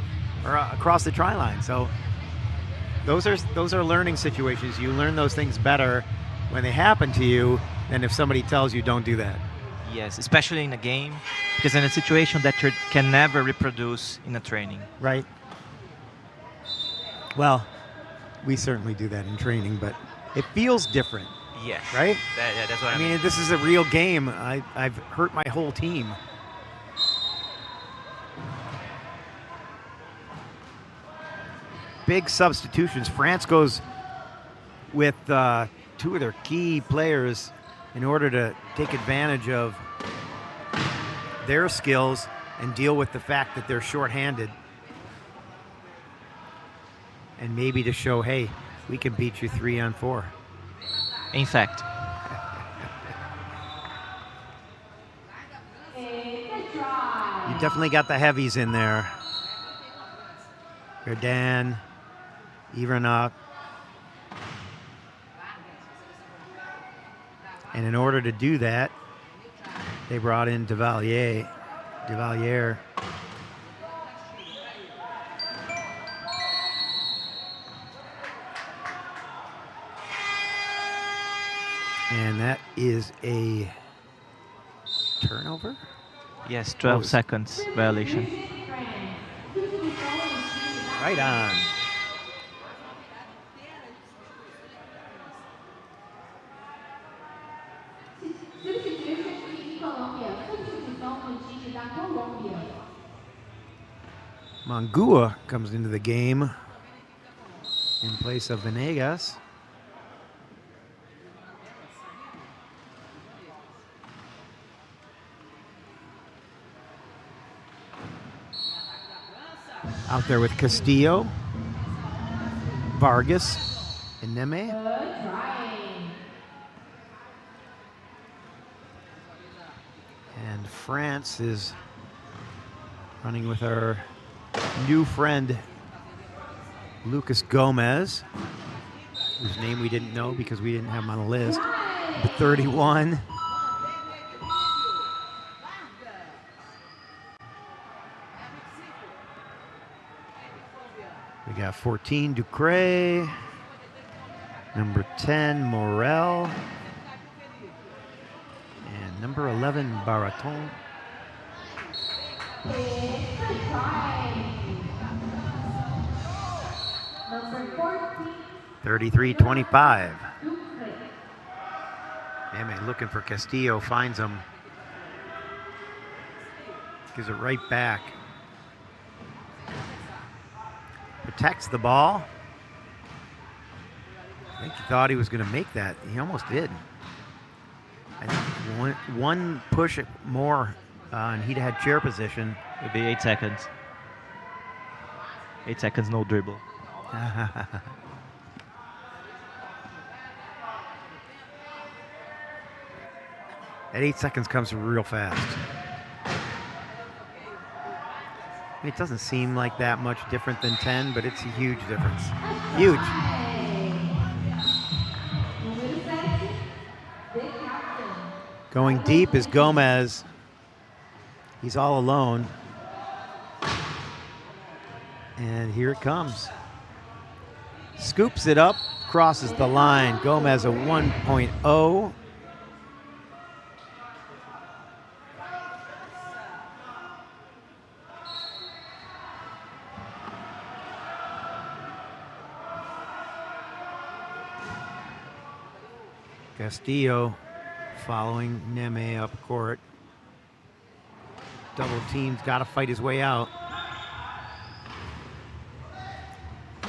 or across the try line. So those are learning situations. You learn those things better when they happen to you than if somebody tells you don't do that. Yes, especially in a game, because in a situation that you can never reproduce in a training. Right. Well, we certainly do that in training, but it feels different. Yeah. Right? That's what I mean, this is a real game. I've hurt my whole team. Big substitutions. France goes with 2 of their key players in order to take advantage of their skills and deal with the fact that they're shorthanded. And maybe to show, hey, we can beat you 3-on-4. In fact. You definitely got the heavies in there. Gardan, Ivanov. And in order to do that, they brought in Devalier. And that is a turnover? Yes, 12 seconds violation. Right on. Mangua comes into the game in place of Venegas. Out there with Castillo, Vargas, and Neme. And France is running with our new friend, Lucas Gomez, whose name we didn't know because we didn't have him on the list. Number 31. We got 14, Ducre. Number 10, Morel. And number 11, Baraton. 33-25. Eme looking for Castillo, finds him. Gives it right back. Protects the ball. I think he thought he was going to make that. He almost did. I think one push more and he'd had chair position. It'd be 8 seconds. 8 seconds, no dribble. That 8 seconds comes real fast. It doesn't seem like that much different than 10, but it's a huge difference. Huge. Going deep is Gomez. He's all alone. And here it comes. Scoops it up, crosses the line. Gomez a 1.0. Castillo following Neme up court. Double team's got to fight his way out.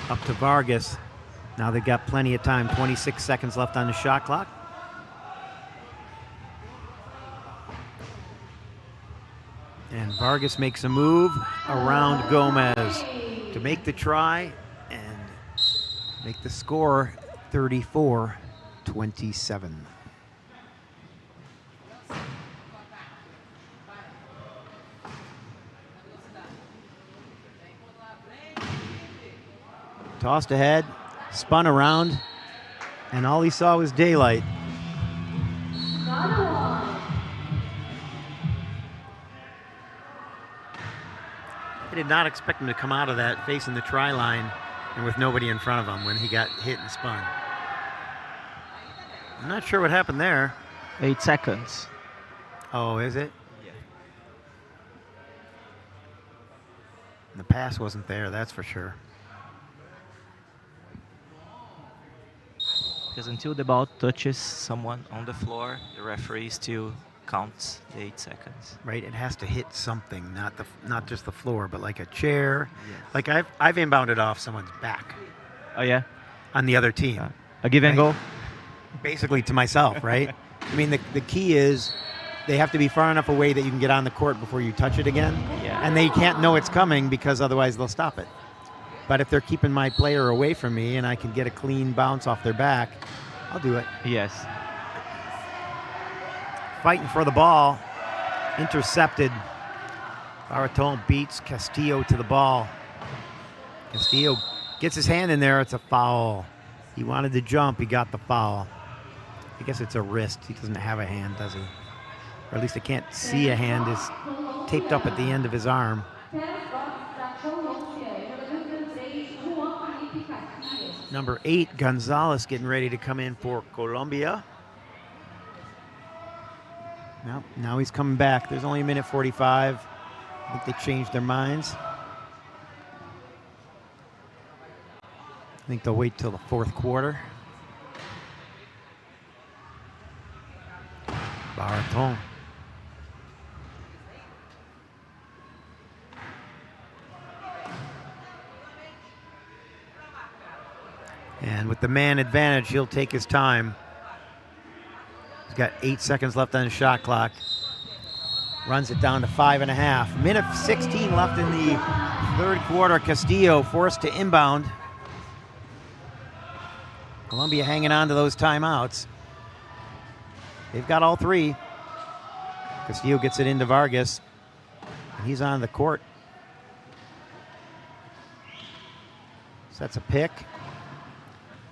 Up to Vargas. Now they've got plenty of time. 26 seconds left on the shot clock. And Vargas makes a move around Gomez to make the try and make the score 34-27. Tossed ahead, spun around, and all he saw was daylight. I did not expect him to come out of that facing the try line and with nobody in front of him when he got hit and spun. I'm not sure what happened there. 8 seconds. Oh, is it? Yeah. The pass wasn't there, that's for sure. Because until the ball touches someone on the floor, the referee still counts the 8 seconds. Right, it has to hit something, not just the floor, but like a chair. Yes. Like I've inbounded off someone's back. Oh yeah? On the other team. A give and go? Basically to myself, right? I mean, the key is they have to be far enough away that you can get on the court before you touch it again. Yeah. And they can't know it's coming because otherwise they'll stop it. But if they're keeping my player away from me and I can get a clean bounce off their back, I'll do it. Yes. Fighting for the ball. Intercepted. Baraton beats Castillo to the ball. Castillo gets his hand in there. It's a foul. He wanted to jump. He got the foul. I guess it's a wrist. He doesn't have a hand, does he? Or at least I can't see a hand. It's taped up at the end of his arm. Number 8, Gonzalez, getting ready to come in for Colombia. Now he's coming back. There's only a minute 45. I think they changed their minds. I think they'll wait till the fourth quarter. Baraton. And with the man advantage, he'll take his time. He's got 8 seconds left on the shot clock. Runs it down to 5.5. Minute 16 left in the third quarter. Castillo forced to inbound. Colombia hanging on to those timeouts. They've got all 3. Castillo gets it into Vargas, and he's on the court. Sets a pick.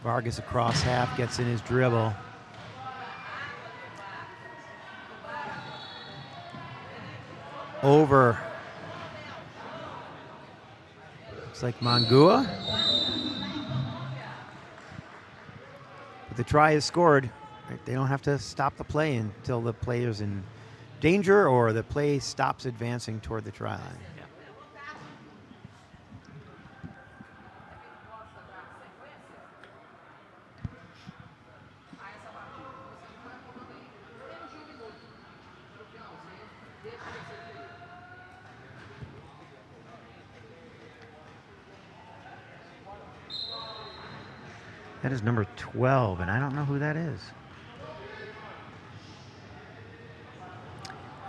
Vargas across half, gets in his dribble. Over. Looks like Mangua. But the try is scored. Right? They don't have to stop the play until the player's in danger or the play stops advancing toward the try line. That is number 12, and I don't know who that is.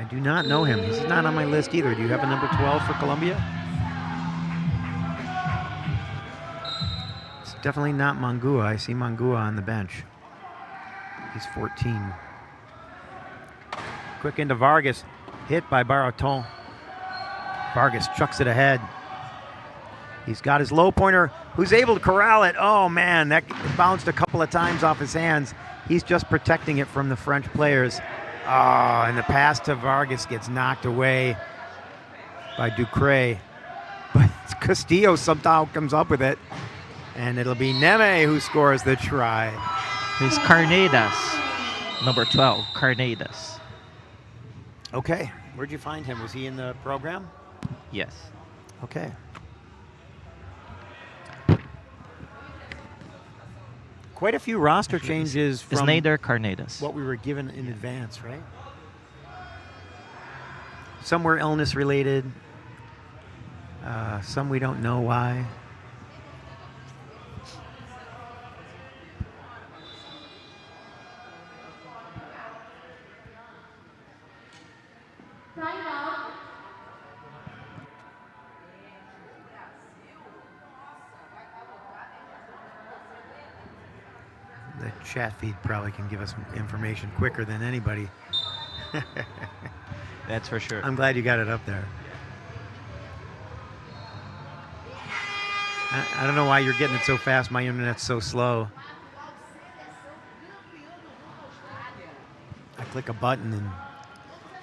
I do not know him. He's not on my list either. Do you have a number 12 for Colombia? It's definitely not Mangua. I see Mangua on the bench. He's 14. Quick into Vargas. Hit by Baraton. Vargas chucks it ahead. He's got his low pointer, who's able to corral it. Oh man, that bounced a couple of times off his hands. He's just protecting it from the French players. Oh, and the pass to Vargas gets knocked away by Ducre. But Castillo somehow comes up with it. And it'll be Neme who scores the try. It's Carnedas, number 12, Carnedas. Okay, where'd you find him? Was he in the program? Yes. Okay. Quite a few roster changes from Snyder Carnedas. What we were given in advance, right? Some were illness related. Some we don't know why. The chat feed probably can give us information quicker than anybody. That's for sure. I'm glad you got it up there. I don't know why you're getting it so fast. My internet's so slow. I click a button and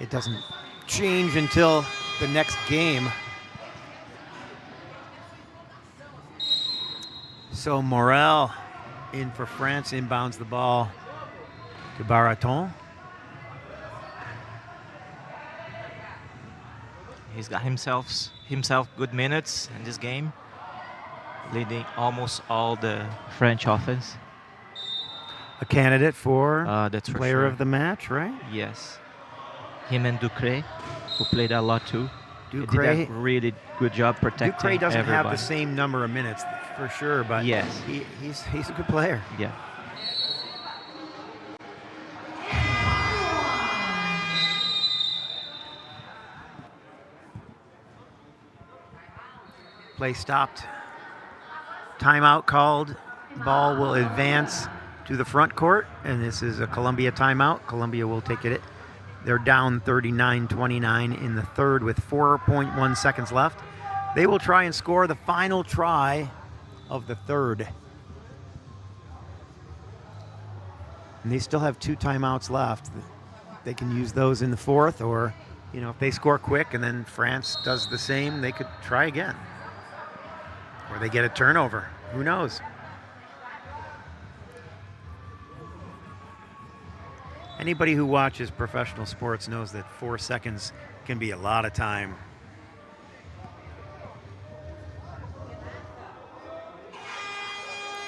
it doesn't change until the next game. So Morel in for France, inbounds the ball to Baraton. He's got himself good minutes in this game, leading almost all the French offense. A candidate for that's for player sure. of the match, right? Yes. Him and Ducre, who played a lot too. Ducre They did a really good job protecting Ducre doesn't everybody. have the same number of minutes for sure, but yes, he's a good player. Yeah. Play stopped. Timeout called. Ball will advance to the front court, and this is a Colombia timeout. Colombia will take it. They're down 39-29 in the third with 4.1 seconds left. They will try and score the final try of the third. And they still have 2 timeouts left. They can use those in the fourth, or, you know, if they score quick and then France does the same, they could try again. Or they get a turnover. Who knows? Anybody who watches professional sports knows that 4 seconds can be a lot of time.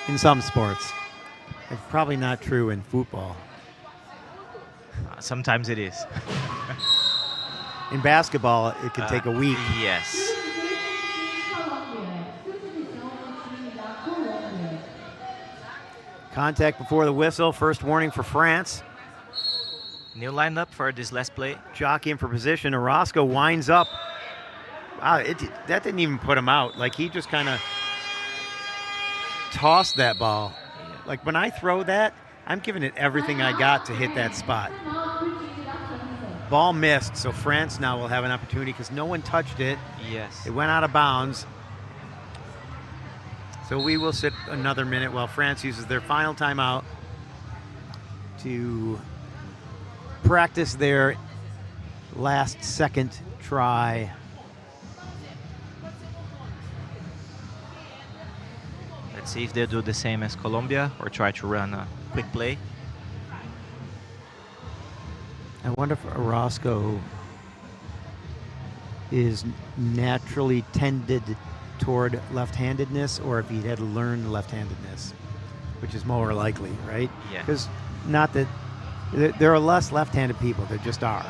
In some sports. It's probably not true in football. Sometimes it is. In basketball, it could take a week. Yes. Contact before the whistle. First warning for France. New lineup for this last play. Jockeying for position. Orozco winds up. Wow, that didn't even put him out. Like, he just kind of tossed that ball. Like, when I throw that, I'm giving it everything I got to hit that spot. Ball missed, so France now will have an opportunity because no one touched it. Yes. It went out of bounds. So we will sit another minute while France uses their final timeout to practice their last second try. Let's see if they do the same as Colombia or try to run a quick play. I wonder if Orozco is naturally tended toward left-handedness or if he had learned left-handedness, which is more likely, right? Yeah. Because not that there are less left-handed people, there just are.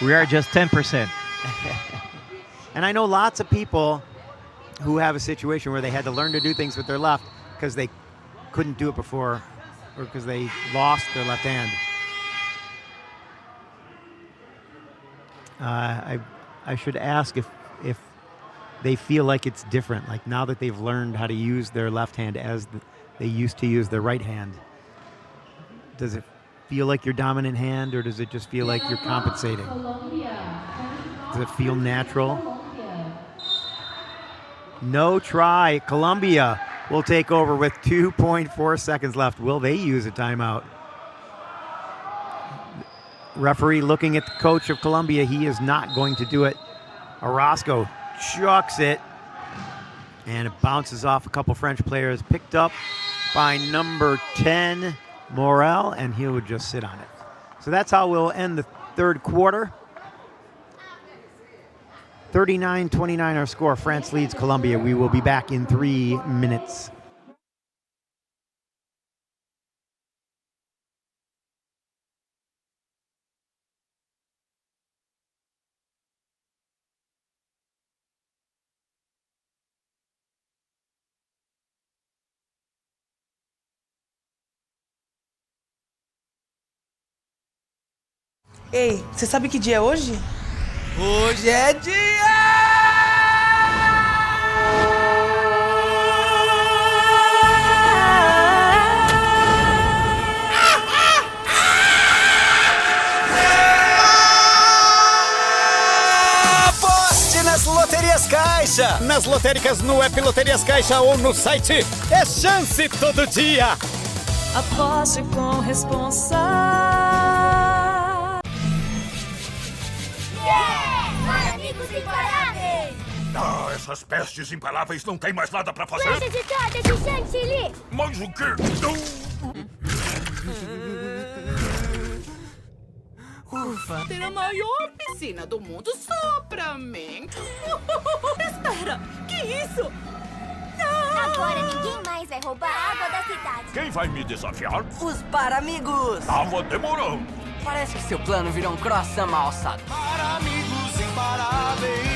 We are just 10%. And I know lots of people who have a situation where they had to learn to do things with their left because they couldn't do it before or because they lost their left hand. I should ask if they feel like it's different, like now that they've learned how to use their left hand as they used to use their right hand. Does it feel like your dominant hand, or does it just feel like you're compensating? Does it feel natural? No try. Colombia will take over with 2.4 seconds left. Will they use a timeout? Referee looking at the coach of Colombia. He is not going to do it. Orozco chucks it, and it bounces off a couple French players. Picked up by number 10, Morel, and he would just sit on it. So that's how we'll end the third quarter. 39-29 our score. France leads Colombia. We will be back in 3 minutes. Ei, você sabe que dia é hoje? Hoje é dia! Aposte nas loterias Caixa! Nas lotéricas no app Loterias Caixa ou no site. É chance todo dia! Aposte com responsa. Amigos imparáveis! Ah, essas pestes imparáveis não tem mais nada pra fazer. Lancha de corda de chantilly! Mais o quê? Ufa, ter a maior piscina do mundo só pra mim. Espera, que isso? Agora ninguém mais vai roubar a água da cidade. Quem vai me desafiar? Os Paramigos! Tava demorando. Parece que seu plano virou um croissant mal alçado. Para amigos imparáveis.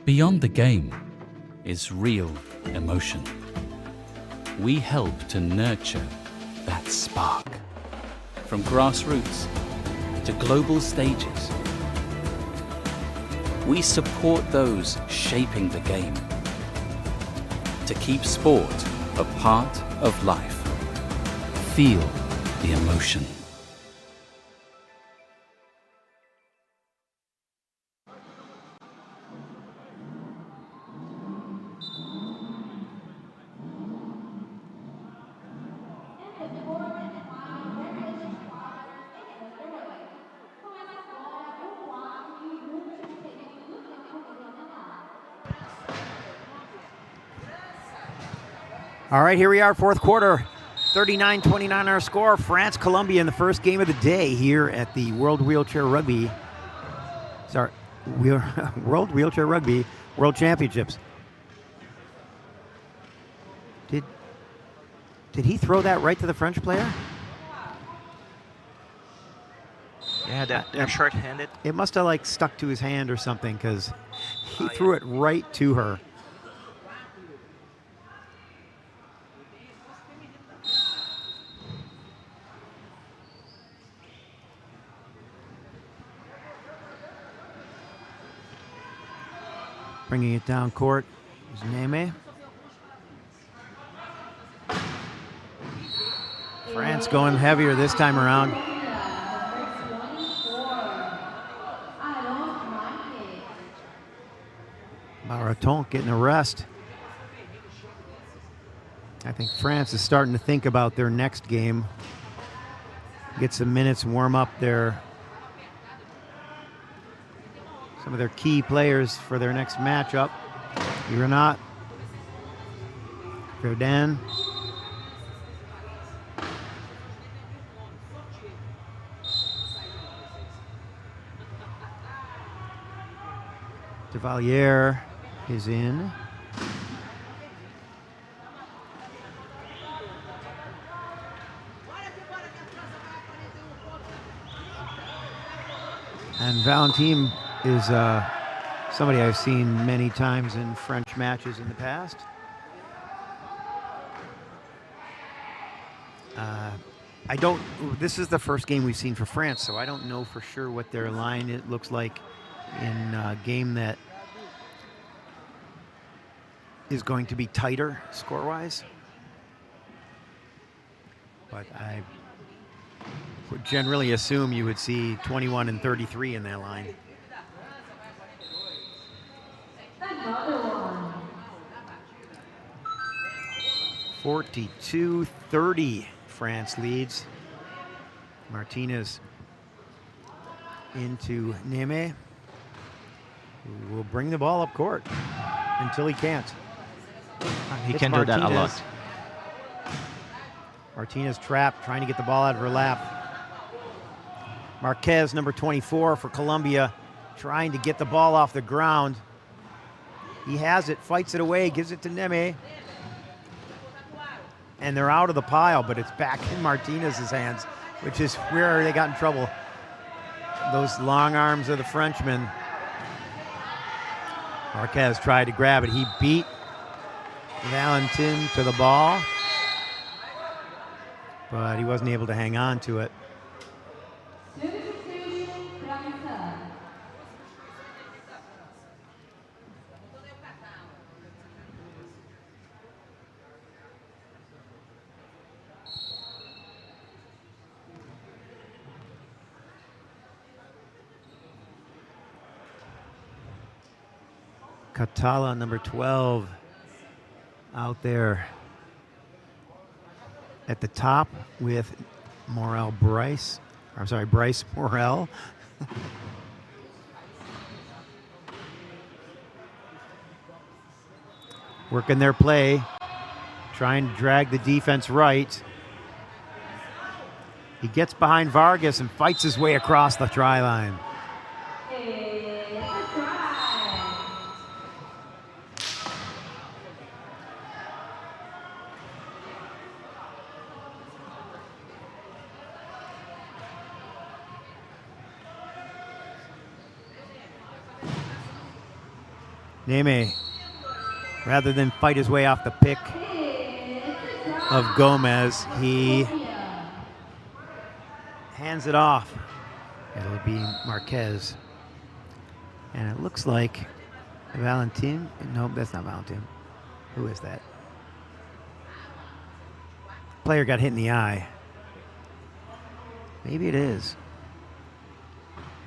Beyond the game is real emotion. We help to nurture that spark. From grassroots to global stages, we support those shaping the game. To keep sport a part of life, feel the emotion. All right, here we are, fourth quarter. 39-29 our score. France, Colombia in the first game of the day here at the World Wheelchair Rugby. Sorry, World Wheelchair Rugby World Championships. Did he throw that right to the French player? Yeah, they're short-handed. It must have like stuck to his hand or something because he threw it right to her. Bringing it down court is Neme. France going heavier this time around. Marathon getting a rest. I think France is starting to think about their next game. Get some minutes, warm up some of their key players for their next matchup. Granat, Verdun. Devalier is in. And Valentin is somebody I've seen many times in French matches in the past. This is the first game we've seen for France, so I don't know for sure what their line looks like in a game that is going to be tighter score-wise. But I would generally assume you would see 21 and 33 in that line. Another one. 42-30, France leads. Martinez into Neme, who will bring the ball up court until he can't. He can do that a lot. Martinez trapped, trying to get the ball out of her lap. Marquez, number 24 for Colombia, trying to get the ball off the ground. He has it, fights it away, gives it to Neme. And they're out of the pile, but it's back in Martinez's hands, which is where they got in trouble. Those long arms of the Frenchman. Marquez tried to grab it. He beat Valentin to the ball, but he wasn't able to hang on to it. Catala, number 12, out there at the top with Bryce Morel. Working their play, trying to drag the defense right. He gets behind Vargas and fights his way across the try line. Neme, rather than fight his way off the pick of Gomez, he hands it off. It'll be Marquez. And it looks like Valentin. Nope, that's not Valentin. Who is that? Player got hit in the eye. Maybe it is.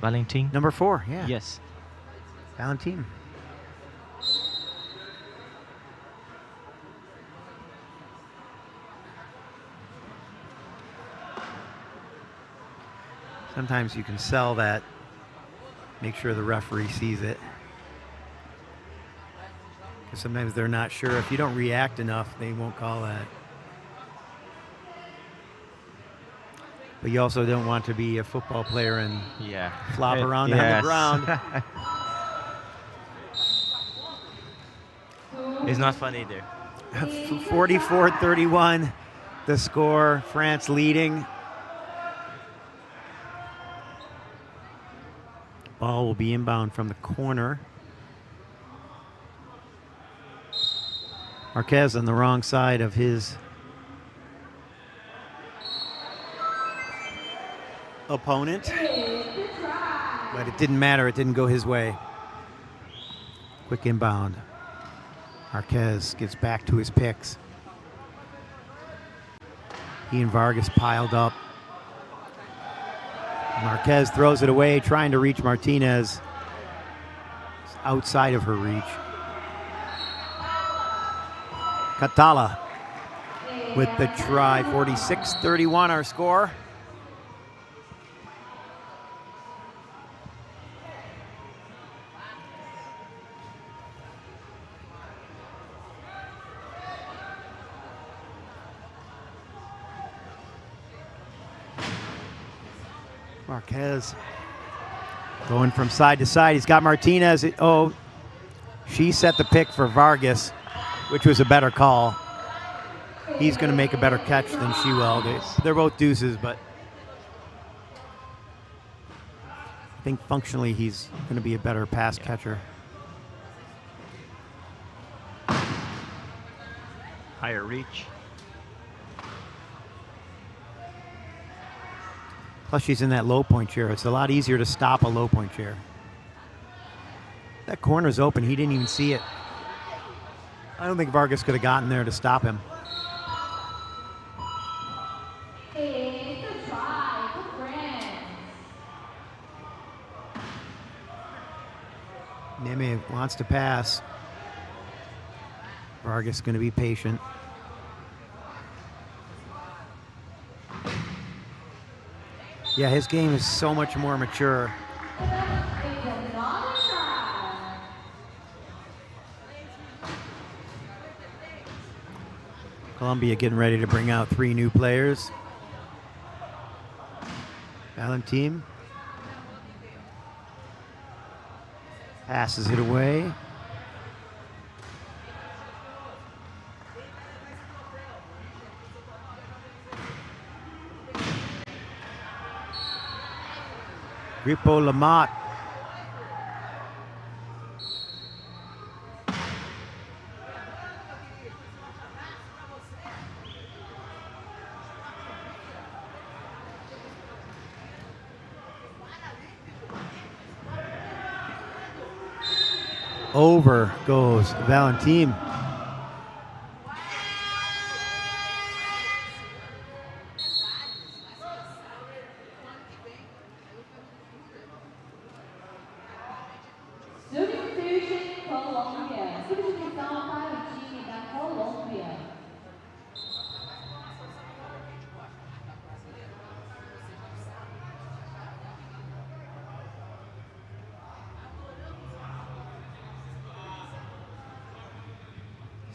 Valentin? Number 4, yeah. Yes. Valentin. Sometimes you can sell that, make sure the referee sees it. Because sometimes they're not sure. If you don't react enough, they won't call that. But you also don't want to be a football player and flop Yes. around on the ground. It's not fun either. 44-31, the score. France leading. Ball will be inbound from the corner. Marquez on the wrong side of his opponent. But it didn't matter. It didn't go his way. Quick inbound. Marquez gets back to his picks. He and Vargas piled up. Marquez throws it away, trying to reach Martinez. It's outside of her reach. Catala with the try. 46-31 our score. Marquez going from side to side. He's got Martinez. Oh, she set the pick for Vargas, which was a better call. He's going to make a better catch than she will. They're both deuces, but I think functionally he's going to be a better pass catcher. Higher reach. Plus she's in that low point chair. It's a lot easier to stop a low point chair. That corner's open. He didn't even see it. I don't think Vargas could have gotten there to stop him. Neme wants to pass. Vargas going to be patient. Yeah, his game is so much more mature. Colombia getting ready to bring out 3 new players. Valentin passes it away. Gripo Lamotte. Over goes Valentin. Substitution Colombia. Substituição para o time da Colômbia.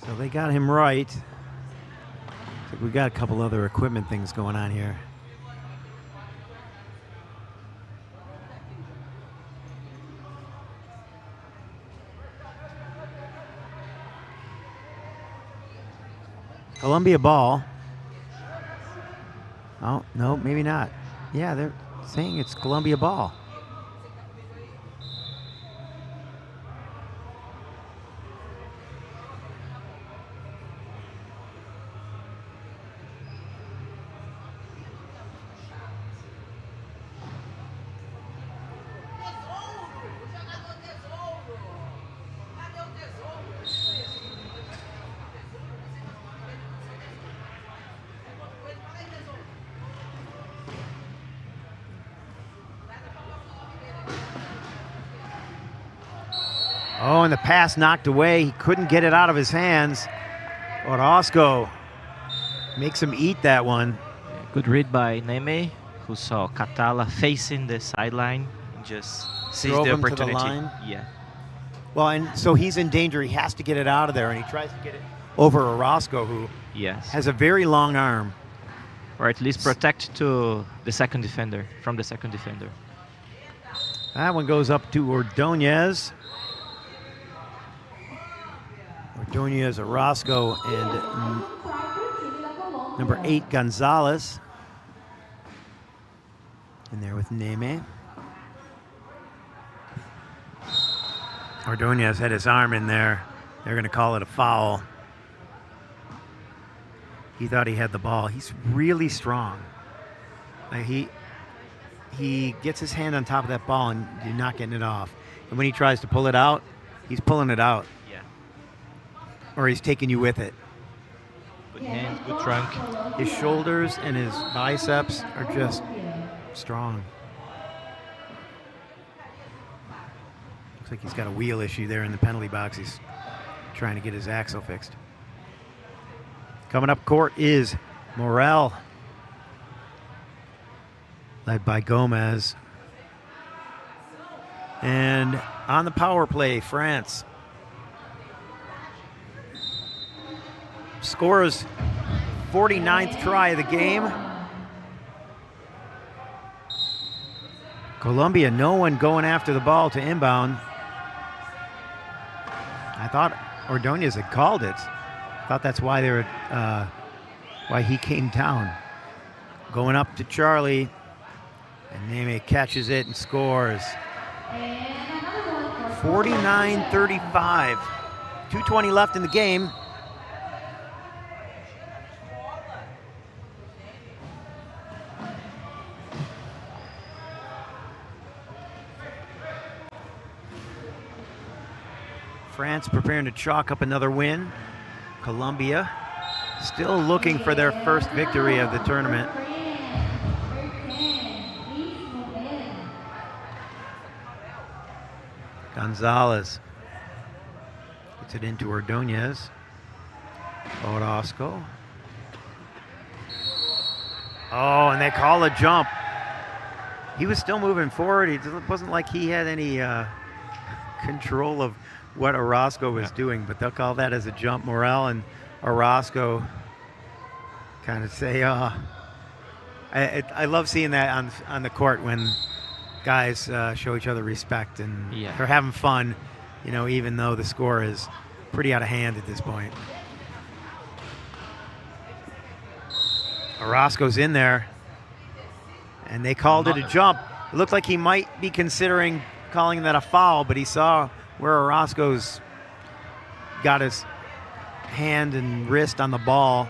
So they got him right. So we got a couple other equipment things going on here. Columbia ball. Oh, no, maybe not. Yeah, they're saying it's Columbia ball. Oh, and the pass knocked away. He couldn't get it out of his hands. Orozco makes him eat that one. Good read by Neme, who saw Catala facing the sideline and just seized Drove the him to the opportunity. line? Yeah. Well, and so he's in danger. He has to get it out of there, and he tries to get it over Orozco, who Yes. has a very long arm. or at least protect to the second defender, from the second defender. That one goes up to Ordonez. Ordonez, Orozco, and number 8, Gonzalez. In there with Neme. Ordonez had his arm in there. They're going to call it a foul. He thought he had the ball. He's really strong. Like he gets his hand on top of that ball and you're not getting it off. And when he tries to pull it out, he's pulling it out. Yeah. Or he's taking you with it. Good hands, good trunk. His shoulders and his biceps are just strong. Looks like he's got a wheel issue there in the penalty box. He's trying to get his axle fixed. Coming up court is Morel, led by Gomez. And on the power play, France scores 49th try of the game. Colombia, no one going after the ball to inbound. I thought Ordonez had called it. I thought that's why they were, why he came down. Going up to Charlie, and Neme catches it and scores. 49-35. 2:20 left in the game. France preparing to chalk up another win. Colombia still looking for their first victory of the tournament. Gonzalez puts it into Ordonez. Orozco. Oh, and they call a jump. He was still moving forward. It wasn't like he had any control of what Orozco was doing, but they'll call that as a jump. Morel and Orozco kind of say, I love seeing that on the court when guys show each other respect and they're having fun, you know, even though the score is pretty out of hand at this point. Orozco's in there, and they called it a jump. It looked like he might be considering calling that a foul, but he saw where Orozco's got his hand and wrist on the ball.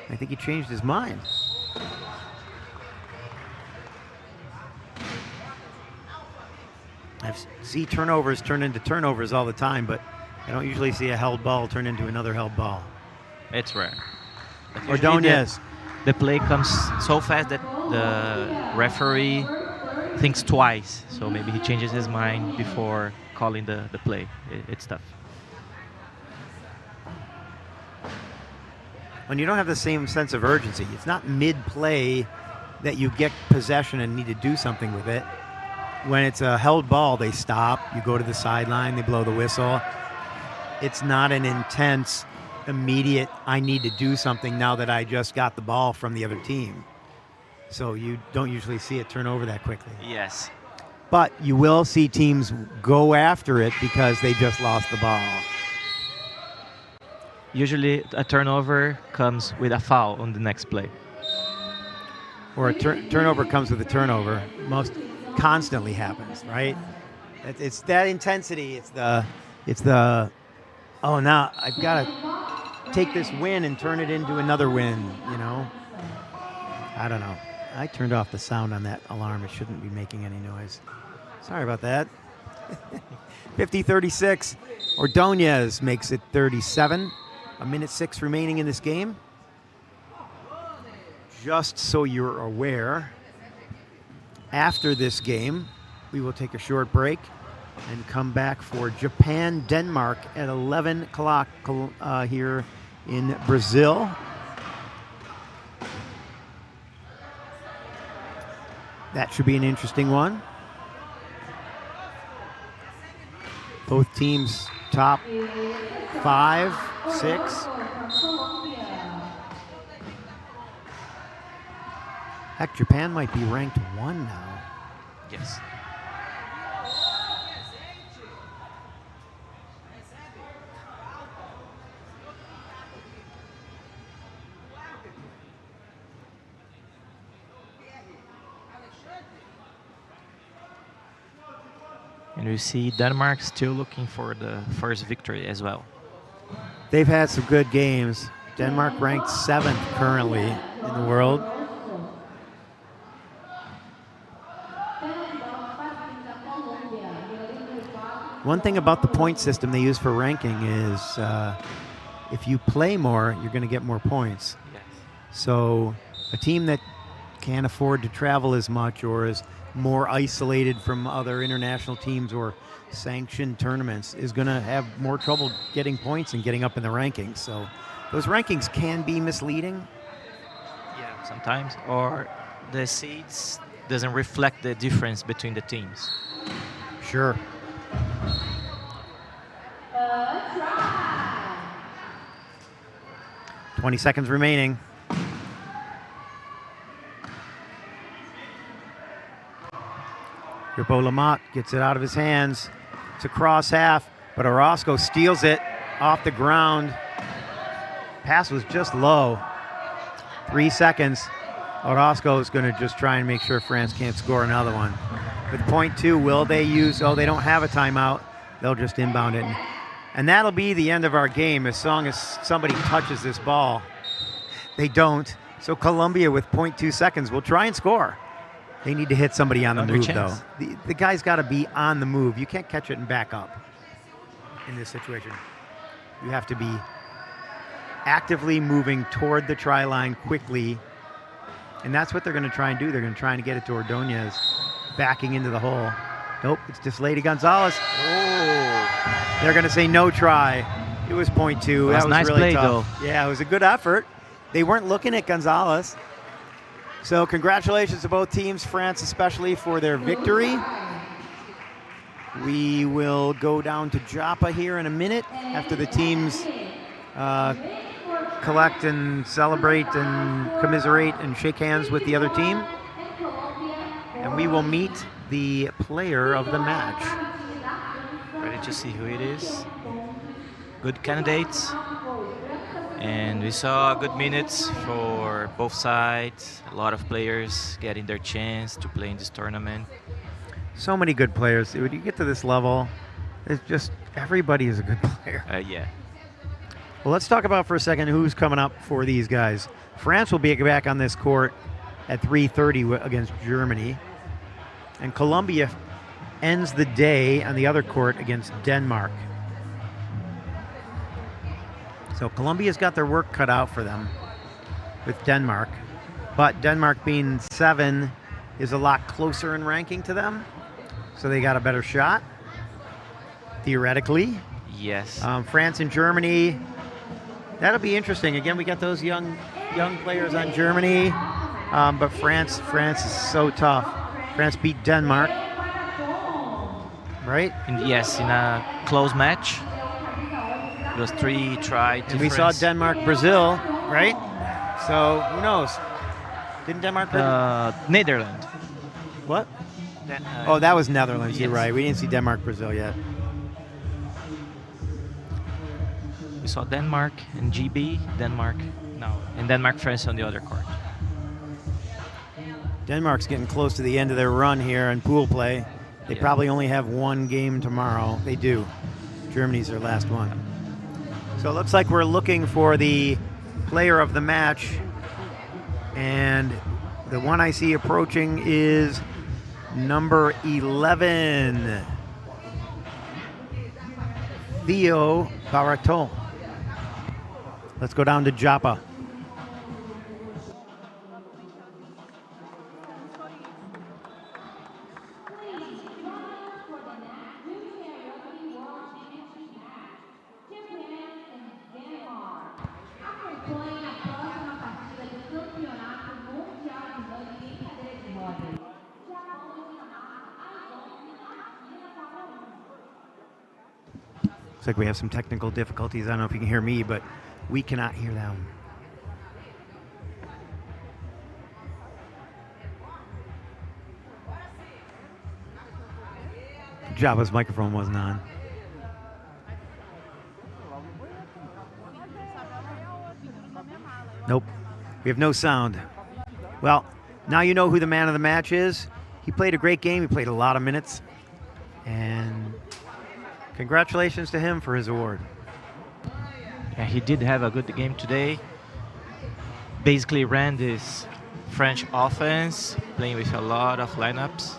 I think he changed his mind. I see turnovers turn into turnovers all the time, but I don't usually see a held ball turn into another held ball. It's rare. Ordonez. The play comes so fast that the referee thinks twice, so maybe he changes his mind before calling the play. It's tough. When you don't have the same sense of urgency, it's not mid-play that you get possession and need to do something with it. When it's a held ball, they stop, you go to the sideline, they blow the whistle. It's not an intense, immediate, I need to do something now that I just got the ball from the other team. So you don't usually see it turn over that quickly. Yes. But you will see teams go after it because they just lost the ball. Usually a turnover comes with a foul on the next play. Or a turnover comes with a turnover. Most constantly happens, right? It's that intensity. It's the oh, now I've got to take this win and turn it into another win, you know? I don't know. I turned off the sound on that alarm. It shouldn't be making any noise. Sorry about that. 50-36. Ordonez makes it 37. 1:06 remaining in this game. Just so you're aware, after this game, we will take a short break and come back for Japan-Denmark at 11 o'clock here in Brazil. That should be an interesting one. Both teams top 5, 6. Heck, Japan might be ranked 1 now. Yes. And we see Denmark still looking for the first victory as well. They've had some good games. Denmark ranked 7th currently in the world. One thing about the point system they use for ranking is if you play more, you're going to get more points. Yes. So a team that can't afford to travel as much or is more isolated from other international teams or sanctioned tournaments is going to have more trouble getting points and getting up in the rankings. So those rankings can be misleading. Yeah, sometimes. Or the seeds doesn't reflect the difference between the teams. Sure. Try. 20 seconds remaining. Ripo Lamont gets it out of his hands. It's a cross half, but Orozco steals it off the ground. Pass was just low. 3 seconds. Orozco is going to just try and make sure France can't score another one. With .2, will they use, oh, they don't have a timeout. They'll just inbound it. And that'll be the end of our game as long as somebody touches this ball. They don't. So Colombia with .2 seconds will try and score. They need to hit somebody on the move, though. The guy's got to be on the move. You can't catch it and back up in this situation. You have to be actively moving toward the try line quickly. And that's what they're going to try and do. They're going to try and get it to Ordonez, backing into the hole. Nope, it's just Lady Gonzalez. Oh, they're going to say no try. It was .2. That was nice really play, tough. though. Yeah, it was a good effort. They weren't looking at Gonzalez. So congratulations to both teams, France especially, for their victory. We will go down to Joppa here in a minute after the teams collect and celebrate and commiserate and shake hands with the other team. And we will meet the player of the match. Ready to see who it is. Good candidates. And we saw good minutes for both sides. A lot of players getting their chance to play in this tournament. So many good players. When you get to this level, it's just everybody is a good player. Yeah. Well, let's talk about for a second who's coming up for these guys. France will be back on this court at 3:30 against Germany. And Colombia ends the day on the other court against Denmark. So Colombia's got their work cut out for them with Denmark. But Denmark being 7 is a lot closer in ranking to them. So they got a better shot, theoretically. Yes. France and Germany, that'll be interesting. Again, we got those young players on Germany. But France is so tough. France beat Denmark, right? Yes, in a close match. It was 3-try difference. And we saw Denmark-Brazil, right? So who knows? Didn't Denmark? Netherlands. What? Oh, that was Netherlands. You're right. We didn't see Denmark-Brazil yet. We saw Denmark and GB. And Denmark-France on the other court. Denmark's getting close to the end of their run here in pool play. They probably only have one game tomorrow. They do. Germany's their last one. So it looks like we're looking for the player of the match. And the one I see approaching is number 11, Theo Baraton. Let's go down to Joppa. Looks like we have some technical difficulties. I don't know if you can hear me, but we cannot hear them. Java's microphone wasn't on. Nope. We have no sound. Well, now you know who the man of the match is. He played a great game. He played a lot of minutes. And congratulations to him for his award. Yeah, he did have a good game today. Basically ran this French offense, playing with a lot of lineups,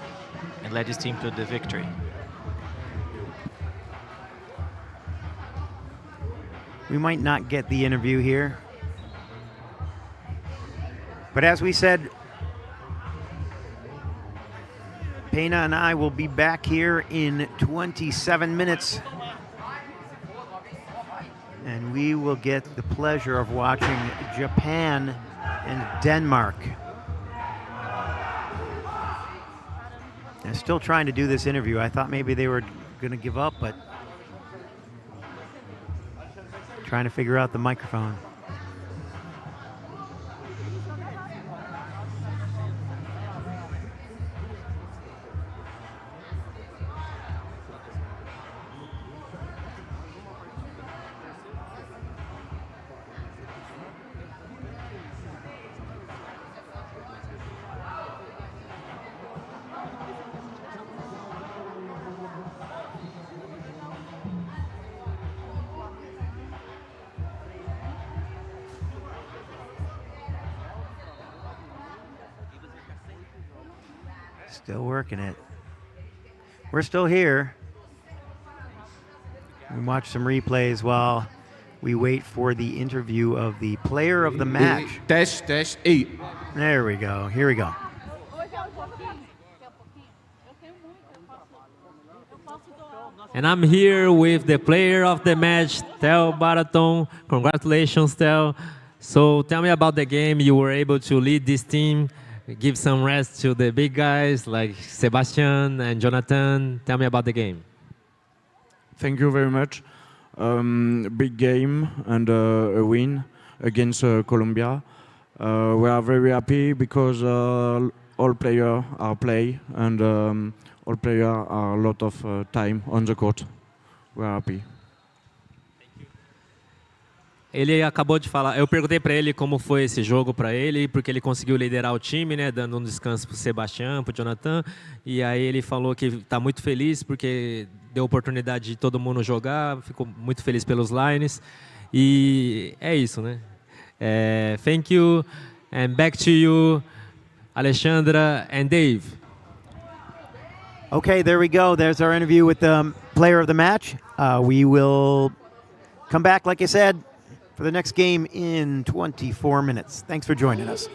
and led his team to the victory. We might not get the interview here. But as we said, Pena and I will be back here in 27 minutes. And we will get the pleasure of watching Japan and Denmark. I'm still trying to do this interview. I thought maybe they were going to give up, but trying to figure out the microphone. Still working it. We're still here. We watch some replays while we wait for the interview of the player of the match. Test. There we go. Here we go. And I'm here with the player of the match, Theo Baraton. Congratulations, Theo. So tell me about the game. You were able to lead this team, give some rest to the big guys like Sebastian and Jonathan. Tell me about the game. Thank you very much. Big game and a win against Colombia. We are very happy because all players are play and all players are a lot of time on the court. We are happy. Ele acabou de falar, eu perguntei para ele como foi esse jogo para ele, porque ele conseguiu liderar o time, né, dando um descanso para o Sebastião, para o Jonathan, e aí ele falou que está muito feliz porque deu oportunidade de todo mundo jogar, ficou muito feliz pelos lines, e é isso, né? Thank you, and back to you, Alexandra and Dave. Okay, there we go. There's our interview with the player of the match. We will come back, like I said, for the next game in 24 minutes. Thanks for joining us.